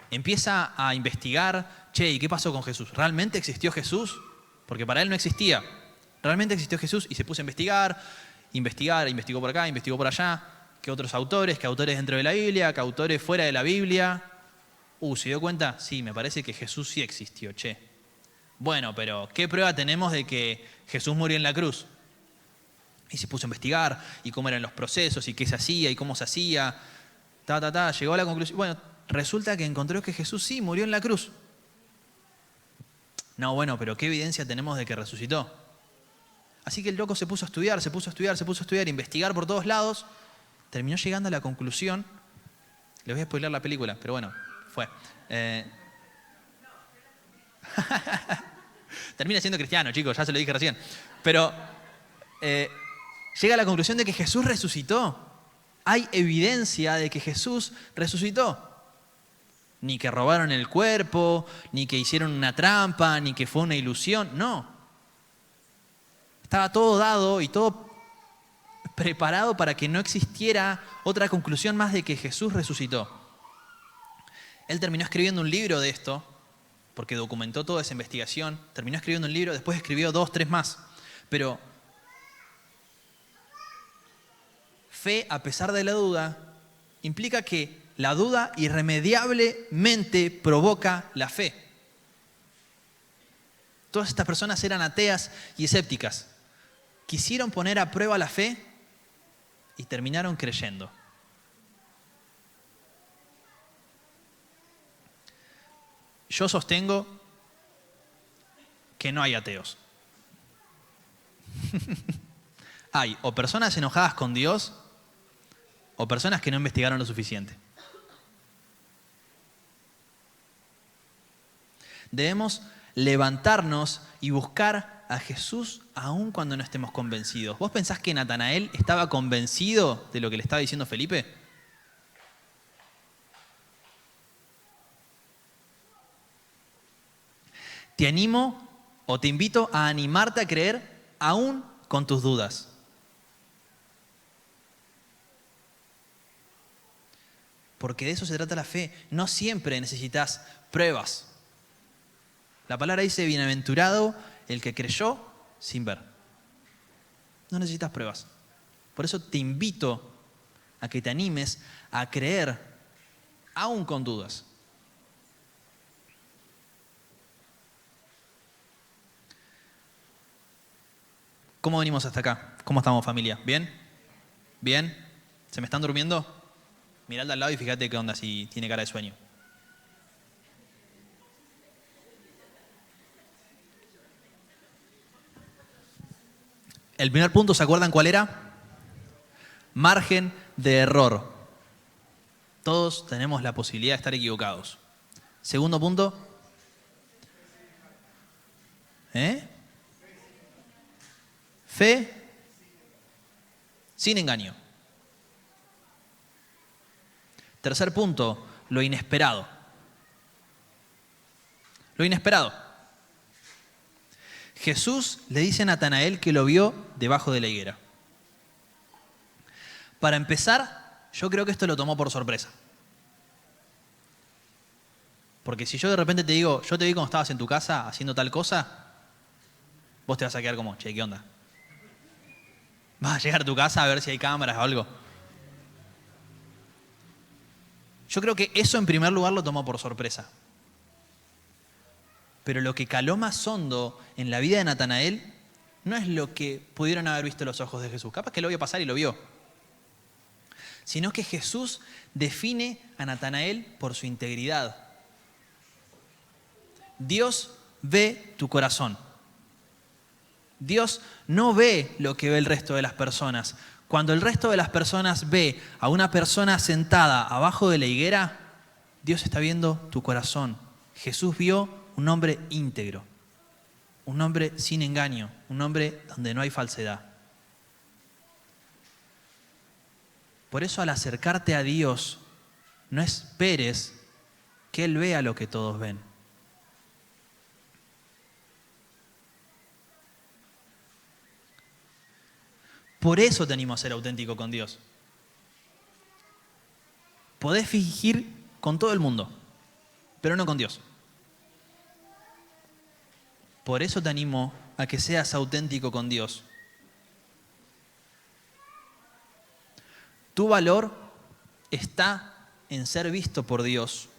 Empieza a investigar, che, ¿y qué pasó con Jesús? ¿Realmente existió Jesús? Porque para él no existía. ¿Realmente existió Jesús? Y se puso a investigó por acá, investigó por allá, que otros autores, que autores dentro de la Biblia, que autores fuera de la Biblia. ¿Se dio cuenta? Sí, me parece que Jesús sí existió, che. Bueno, pero ¿qué prueba tenemos de que Jesús murió en la cruz? Y se puso a investigar, y cómo eran los procesos, y qué se hacía, y cómo se hacía. Llegó a la conclusión. Bueno, resulta que encontró que Jesús sí murió en la cruz. No, bueno, pero ¿qué evidencia tenemos de que resucitó? Así que el loco se puso a estudiar, investigar por todos lados. Terminó llegando a la conclusión. Les voy a spoiler la película, pero bueno, fue. Termina siendo cristiano, chicos, ya se lo dije recién. Pero llega a la conclusión de que Jesús resucitó. Hay evidencia de que Jesús resucitó. Ni que robaron el cuerpo, ni que hicieron una trampa, ni que fue una ilusión. No. Estaba todo dado y todo preparado para que no existiera otra conclusión más de que Jesús resucitó. Él terminó escribiendo un libro de esto, porque documentó toda esa investigación. Terminó escribiendo un libro, después escribió 2, 3 más. Pero fe, a pesar de la duda, implica que la duda irremediablemente provoca la fe. Todas estas personas eran ateas y escépticas. Quisieron poner a prueba la fe y terminaron creyendo. Yo sostengo que no hay ateos. Hay o personas enojadas con Dios o personas que no investigaron lo suficiente. Debemos levantarnos y buscar a Jesús aun cuando no estemos convencidos. ¿Vos pensás que Natanael estaba convencido de lo que le estaba diciendo Felipe? Te animo o te invito a animarte a creer aún con tus dudas. Porque de eso se trata la fe. No siempre necesitas pruebas. La palabra dice, bienaventurado el que creyó sin ver. No necesitas pruebas. Por eso te invito a que te animes a creer aún con dudas. ¿Cómo venimos hasta acá? ¿Cómo estamos, familia? ¿Bien? ¿Bien? ¿Se me están durmiendo? Mirá al lado y fíjate qué onda si tiene cara de sueño. El primer punto, ¿se acuerdan cuál era? Margen de error. Todos tenemos la posibilidad de estar equivocados. Segundo punto. Fe sin engaño. Tercer punto, lo inesperado. Lo inesperado. Jesús le dice a Natanael que lo vio debajo de la higuera. Para empezar, yo creo que esto lo tomó por sorpresa. Porque si yo de repente te digo, yo te vi cuando estabas en tu casa haciendo tal cosa, vos te vas a quedar como, che, ¿qué onda? Vas a llegar a tu casa a ver si hay cámaras o algo. Yo creo que eso en primer lugar lo tomó por sorpresa. Pero lo que caló más hondo en la vida de Natanael no es lo que pudieron haber visto los ojos de Jesús. Capaz que lo vio pasar y lo vio. Sino que Jesús define a Natanael por su integridad. Dios ve tu corazón. Dios no ve lo que ve el resto de las personas. Cuando el resto de las personas ve a una persona sentada abajo de la higuera, Dios está viendo tu corazón. Jesús vio un hombre íntegro, un hombre sin engaño, un hombre donde no hay falsedad. Por eso al acercarte a Dios, no esperes que Él vea lo que todos ven. Por eso te animo a ser auténtico con Dios. Podés fingir con todo el mundo, pero no con Dios. Por eso te animo a que seas auténtico con Dios. Tu valor está en ser visto por Dios,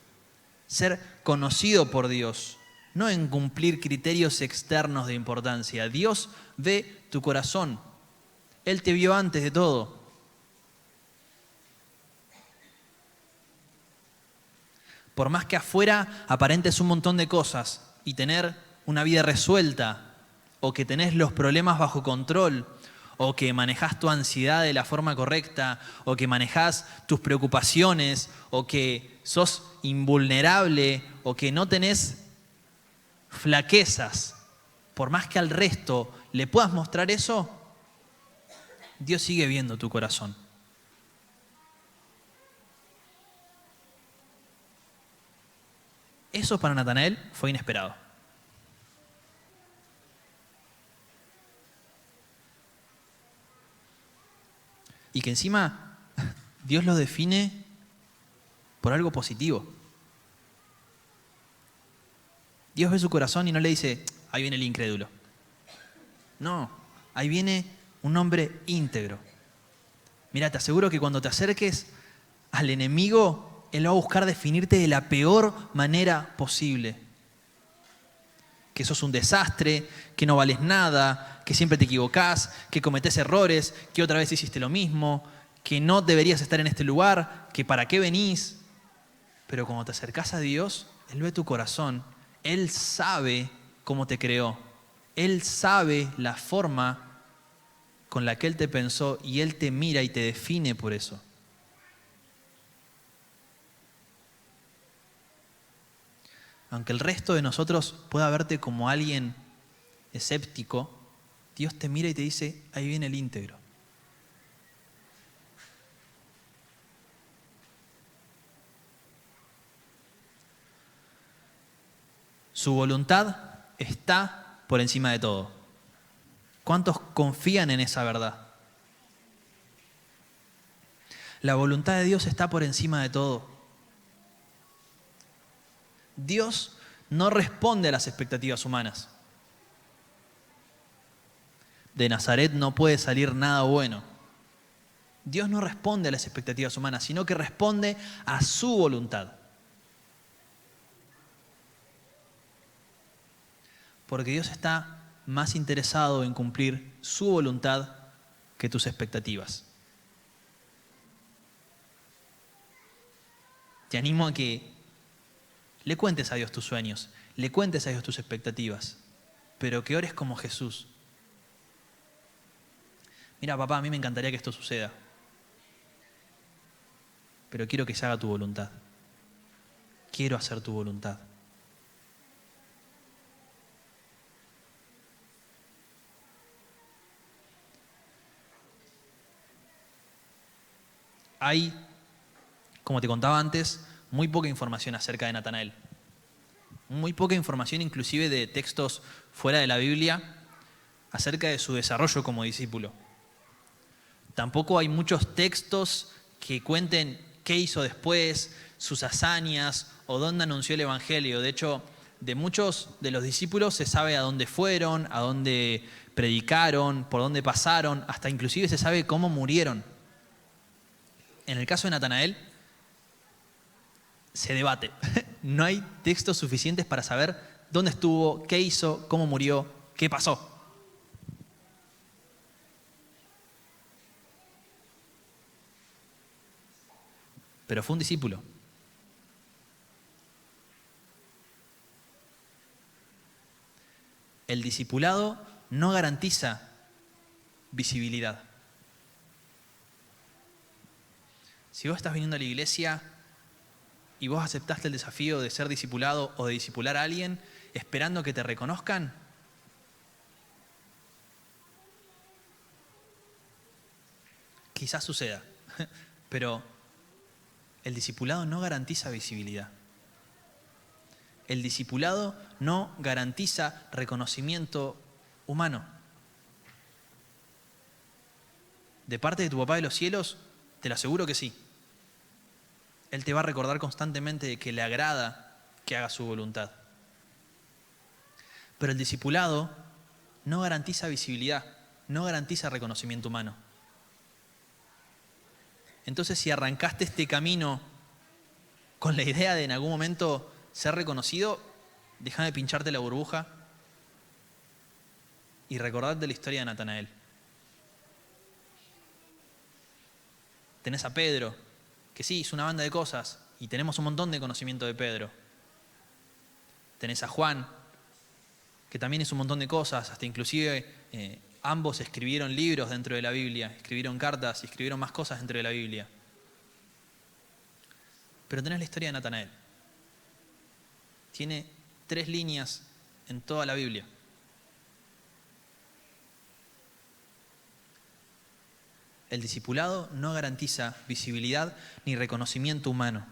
ser conocido por Dios, no en cumplir criterios externos de importancia. Dios ve tu corazón. Él te vio antes de todo. Por más que afuera aparentes un montón de cosas y tener una vida resuelta, o que tenés los problemas bajo control, o que manejás tu ansiedad de la forma correcta, o que manejás tus preocupaciones, o que sos invulnerable, o que no tenés flaquezas, por más que al resto le puedas mostrar eso, Dios sigue viendo tu corazón. Eso para Natanael fue inesperado. Y que encima Dios lo define por algo positivo. Dios ve su corazón y no le dice, ahí viene el incrédulo. No, ahí viene un hombre íntegro. Mira, te aseguro que cuando te acerques al enemigo, él va a buscar definirte de la peor manera posible. Que sos un desastre, que no vales nada, que siempre te equivocás, que cometés errores, que otra vez hiciste lo mismo, que no deberías estar en este lugar, que para qué venís. Pero cuando te acercás a Dios, Él ve tu corazón. Él sabe cómo te creó. Él sabe la forma con la que Él te pensó y Él te mira y te define por eso. Aunque el resto de nosotros pueda verte como alguien escéptico, Dios te mira y te dice, ahí viene el íntegro. Su voluntad está por encima de todo. ¿Cuántos confían en esa verdad? La voluntad de Dios está por encima de todo. Dios no responde a las expectativas humanas. De Nazaret no puede salir nada bueno. Dios no responde a las expectativas humanas, sino que responde a su voluntad. Porque Dios está más interesado en cumplir su voluntad que tus expectativas. Te animo a que le cuentes a Dios tus sueños, le cuentes a Dios tus expectativas, pero que ores como Jesús. Mira, papá, a mí me encantaría que esto suceda, pero quiero que se haga tu voluntad. Quiero hacer tu voluntad. Hay, como te contaba antes, muy poca información acerca de Natanael. Muy poca información inclusive de textos fuera de la Biblia acerca de su desarrollo como discípulo. Tampoco hay muchos textos que cuenten qué hizo después, sus hazañas o dónde anunció el Evangelio. De hecho, de muchos de los discípulos se sabe a dónde fueron, a dónde predicaron, por dónde pasaron, hasta inclusive se sabe cómo murieron. En el caso de Natanael, se debate. No hay textos suficientes para saber dónde estuvo, qué hizo, cómo murió, qué pasó. Pero fue un discípulo. El discipulado no garantiza visibilidad. Si vos estás viniendo a la iglesia y vos aceptaste el desafío de ser discipulado o de discipular a alguien esperando que te reconozcan, quizás suceda, pero el discipulado no garantiza visibilidad. El discipulado no garantiza reconocimiento humano. De parte de tu papá de los cielos, te lo aseguro que sí. Él te va a recordar constantemente que le agrada que hagas su voluntad. Pero el discipulado no garantiza visibilidad, no garantiza reconocimiento humano. Entonces, si arrancaste este camino con la idea de en algún momento ser reconocido, déjame pincharte la burbuja y recordarte la historia de Natanael. Tenés a Pedro, que sí, hizo una banda de cosas, y tenemos un montón de conocimiento de Pedro. Tenés a Juan, que también hizo un montón de cosas, hasta inclusive ambos escribieron libros dentro de la Biblia, escribieron cartas y escribieron más cosas dentro de la Biblia. Pero tenés la historia de Natanael. Tiene 3 líneas en toda la Biblia. El discipulado no garantiza visibilidad ni reconocimiento humano.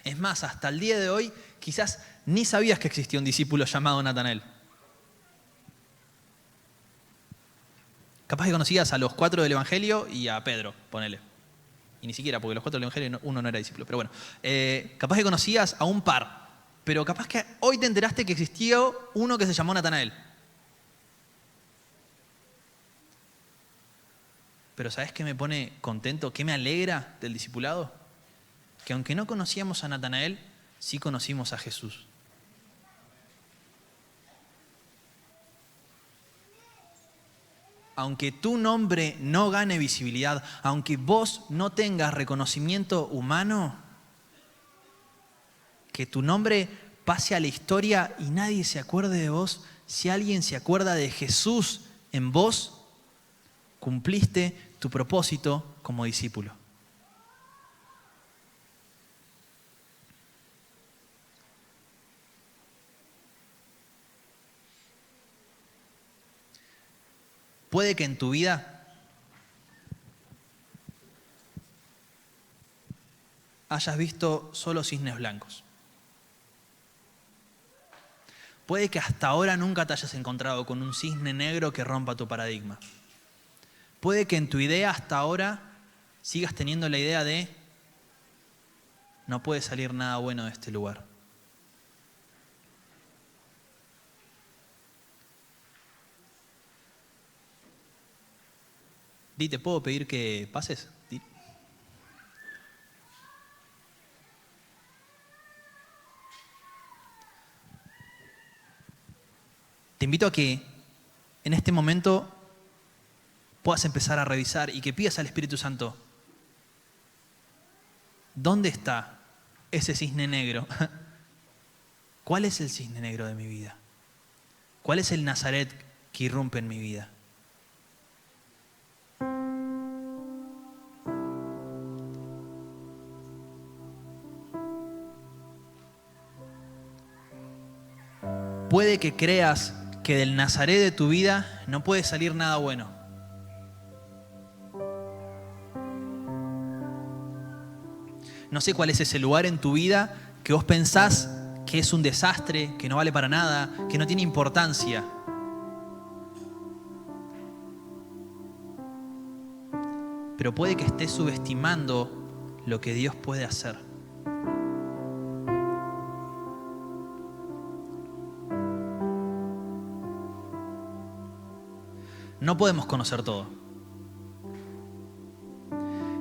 Es más, hasta el día de hoy, quizás ni sabías que existía un discípulo llamado Natanael. Capaz que conocías a los 4 del Evangelio y a Pedro, ponele. Y ni siquiera, porque los 4 del Evangelio uno no era discípulo. Pero bueno, capaz que conocías a un par. Pero capaz que hoy te enteraste que existió uno que se llamó Natanael. Pero ¿sabes qué me pone contento? ¿Qué me alegra del discipulado? Que aunque no conocíamos a Natanael, sí conocimos a Jesús. Aunque tu nombre no gane visibilidad, aunque vos no tengas reconocimiento humano, que tu nombre pase a la historia y nadie se acuerde de vos, si alguien se acuerda de Jesús en vos, cumpliste tu propósito como discípulo. Puede que en tu vida hayas visto solo cisnes blancos. Puede que hasta ahora nunca te hayas encontrado con un cisne negro que rompa tu paradigma. Puede que en tu idea hasta ahora sigas teniendo la idea de no puede salir nada bueno de este lugar. Di, ¿te puedo pedir que pases? Di. Te invito a que en este momento puedas empezar a revisar y que pidas al Espíritu Santo, ¿dónde está ese cisne negro? ¿Cuál es el cisne negro de mi vida? ¿Cuál es el Nazaret que irrumpe en mi vida? Puede que creas que del Nazaret de tu vida no puede salir nada bueno. No sé cuál es ese lugar en tu vida que vos pensás que es un desastre, que no vale para nada, que no tiene importancia. Pero puede que estés subestimando lo que Dios puede hacer. No podemos conocer todo.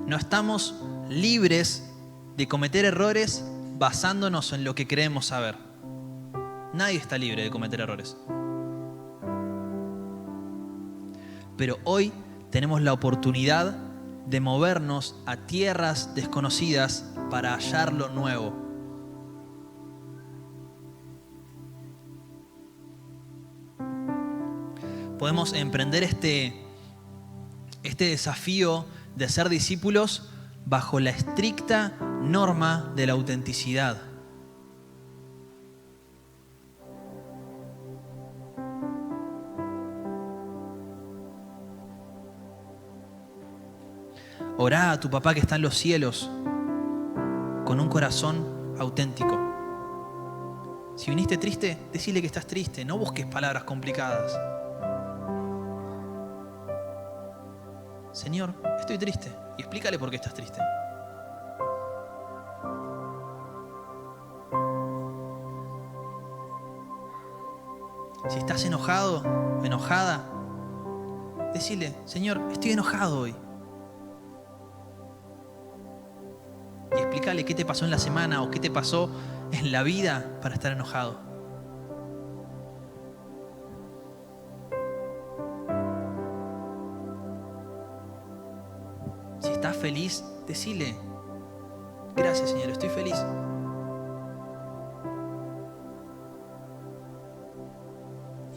No estamos libres de cometer errores basándonos en lo que creemos saber. Nadie está libre de cometer errores. Pero hoy tenemos la oportunidad de movernos a tierras desconocidas para hallar lo nuevo. Podemos emprender este desafío de ser discípulos bajo la estricta norma de la autenticidad. Orá a tu papá que está en los cielos con un corazón auténtico. Si viniste triste, decile que estás triste. No busques palabras complicadas. Señor, estoy triste. Y explícale por qué estás triste. Si estás enojado, enojada, decile, Señor, estoy enojado hoy. Y explícale qué te pasó en la semana o qué te pasó en la vida para estar enojado. Si estás feliz, decile, gracias Señor, estoy feliz.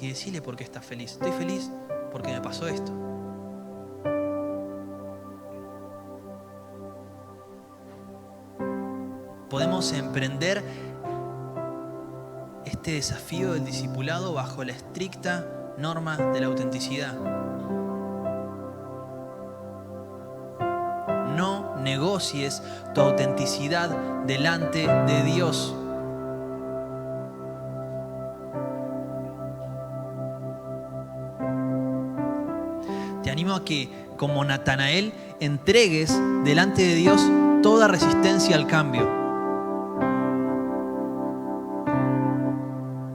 Y decile por qué estás feliz. Estoy feliz porque me pasó esto. Podemos emprender este desafío del discipulado bajo la estricta norma de la autenticidad. No negocies tu autenticidad delante de Dios. Te animo a que, como Natanael, entregues delante de Dios toda resistencia al cambio.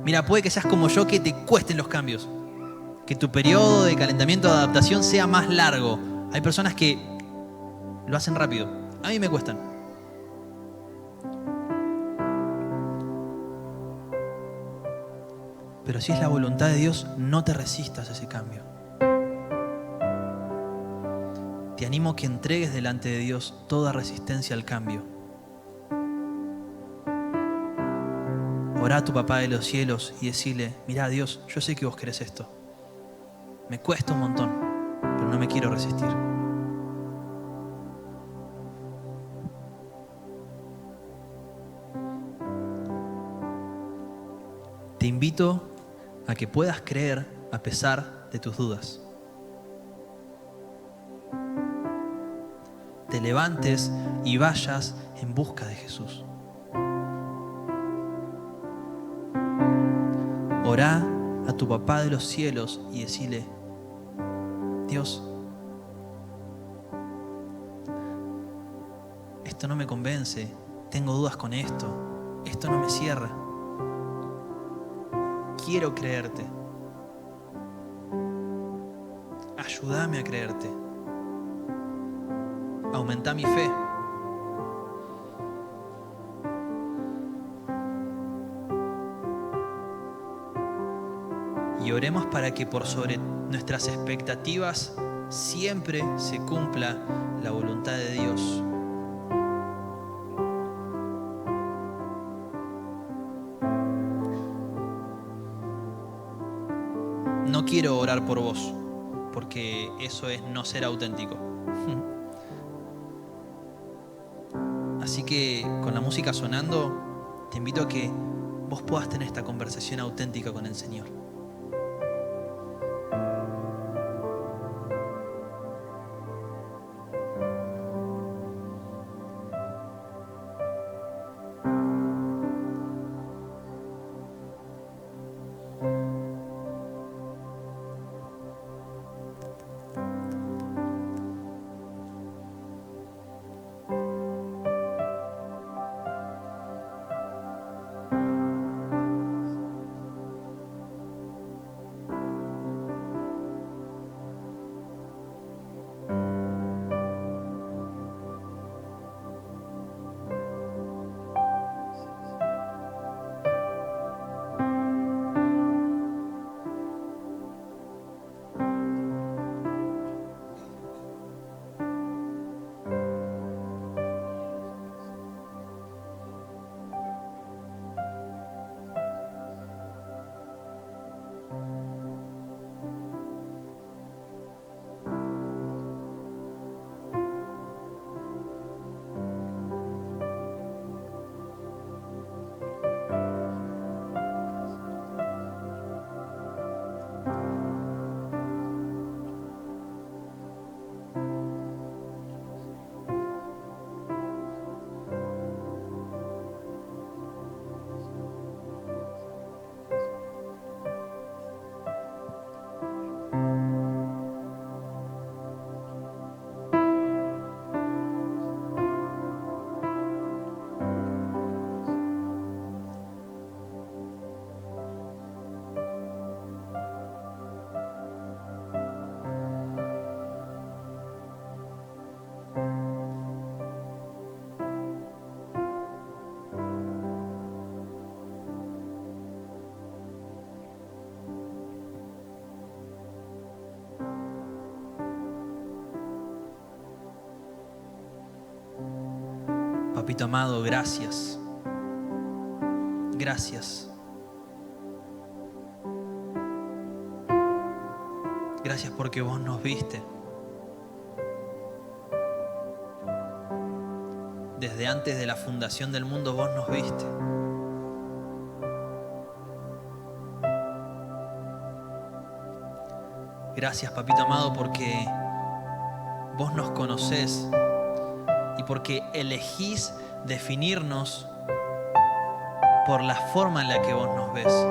Mira, puede que seas como yo, que te cuesten los cambios, que tu periodo de calentamiento, de adaptación sea más largo. Hay personas que lo hacen rápido. A mí me cuestan. Pero si es la voluntad de Dios, no te resistas a ese cambio. Te animo a que entregues delante de Dios toda resistencia al cambio. Orá a tu papá de los cielos y decile, mirá Dios, yo sé que vos querés esto. Me cuesta un montón, pero no me quiero resistir. Te invito a que puedas creer a pesar de tus dudas. Te levantes y vayas en busca de Jesús. Orá a tu papá de los cielos y decile, Dios, esto no me convence, tengo dudas con esto, esto no me cierra. Quiero creerte. Ayúdame a creerte. Aumenta mi fe. Y oremos para que por sobre nuestras expectativas siempre se cumpla la voluntad de Dios. No quiero orar por vos, porque eso es no ser auténtico. Así que con la música sonando, te invito a que vos puedas tener esta conversación auténtica con el Señor. Papito amado, gracias. Gracias. Gracias porque vos nos viste. Desde antes de la fundación del mundo vos nos viste. Gracias, papito amado, porque vos nos conocés y porque elegís definirnos por la forma en la que vos nos ves.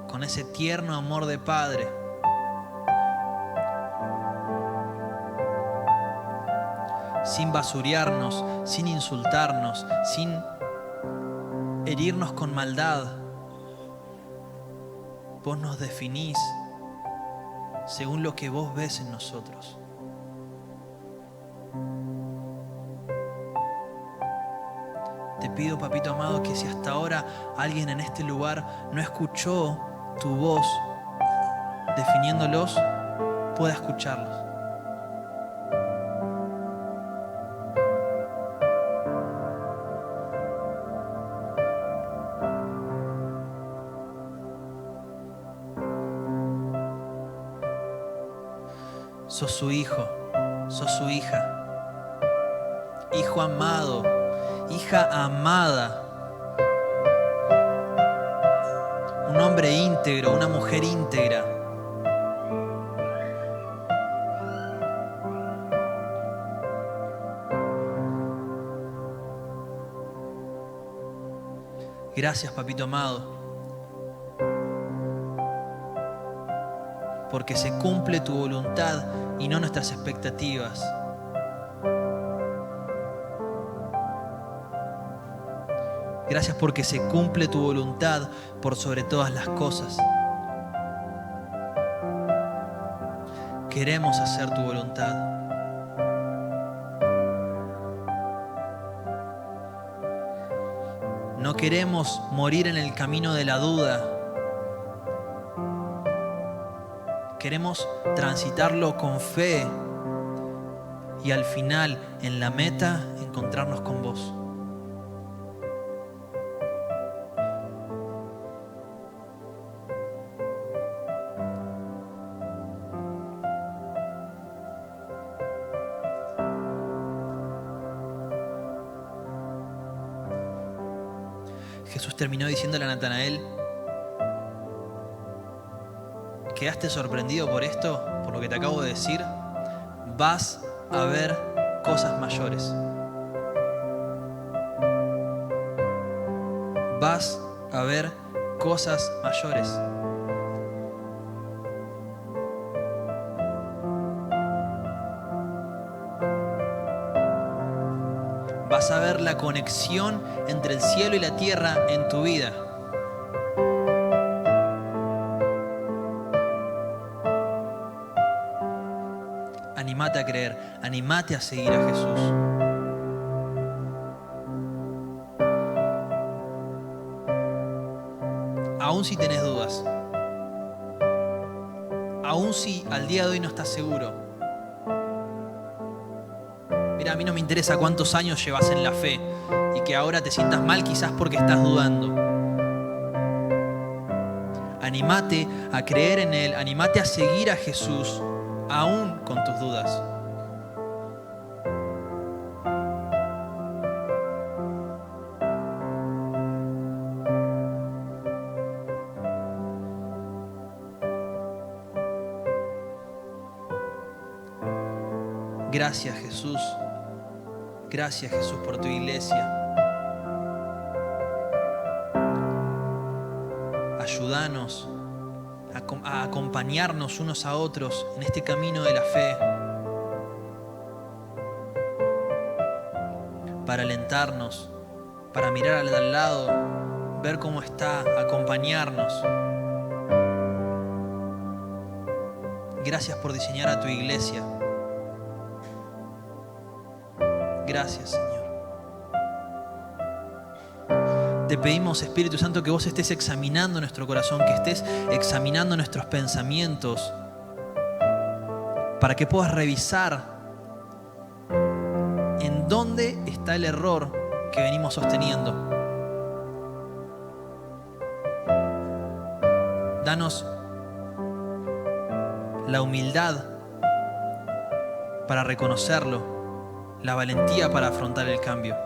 Con ese tierno amor de padre. Sin basurearnos, sin insultarnos, sin herirnos con maldad. Vos nos definís según lo que vos ves en nosotros. Te pido, papito amado, que si hasta ahora alguien en este lugar no escuchó tu voz definiéndolos, pueda escucharlos. Sos su hijo, sos su hija, hijo amado, hija amada, un hombre íntegro, una mujer íntegra. Gracias, papito amado, porque se cumple tu voluntad y no nuestras expectativas. Gracias porque se cumple tu voluntad por sobre todas las cosas. Queremos hacer tu voluntad. No queremos morir en el camino de la duda. Queremos transitarlo con fe y al final, en la meta, encontrarnos con vos. Jesús terminó diciéndole a Natanael: ¿quedaste sorprendido por esto? Por lo que te acabo de decir. Vas a ver cosas mayores. Vas a ver cosas mayores. Vas a ver la conexión entre el cielo y la tierra en tu vida. Animate a creer, animate a seguir a Jesús. Aún si tenés dudas, aún si al día de hoy no estás seguro. Mira, a mí no me interesa cuántos años llevas en la fe y que ahora te sientas mal quizás porque estás dudando. Animate a creer en Él, animate a seguir a Jesús, aún con tus dudas. Gracias, Jesús. Gracias, Jesús, por tu iglesia. Ayúdanos a acompañarnos unos a otros en este camino de la fe, para alentarnos, para mirar al lado, ver cómo está, acompañarnos. Gracias por diseñar a tu iglesia. Gracias, Señor. Te pedimos, Espíritu Santo, que vos estés examinando nuestro corazón, que estés examinando nuestros pensamientos, para que puedas revisar en ¿Dónde está el error que venimos sosteniendo? Danos la humildad para reconocerlo, la valentía para afrontar el cambio.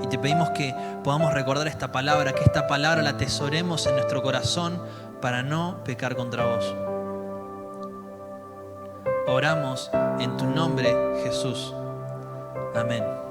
Y te pedimos que podamos recordar esta palabra, que esta palabra la atesoremos en nuestro corazón para no pecar contra vos. Oramos en tu nombre, Jesús. Amén.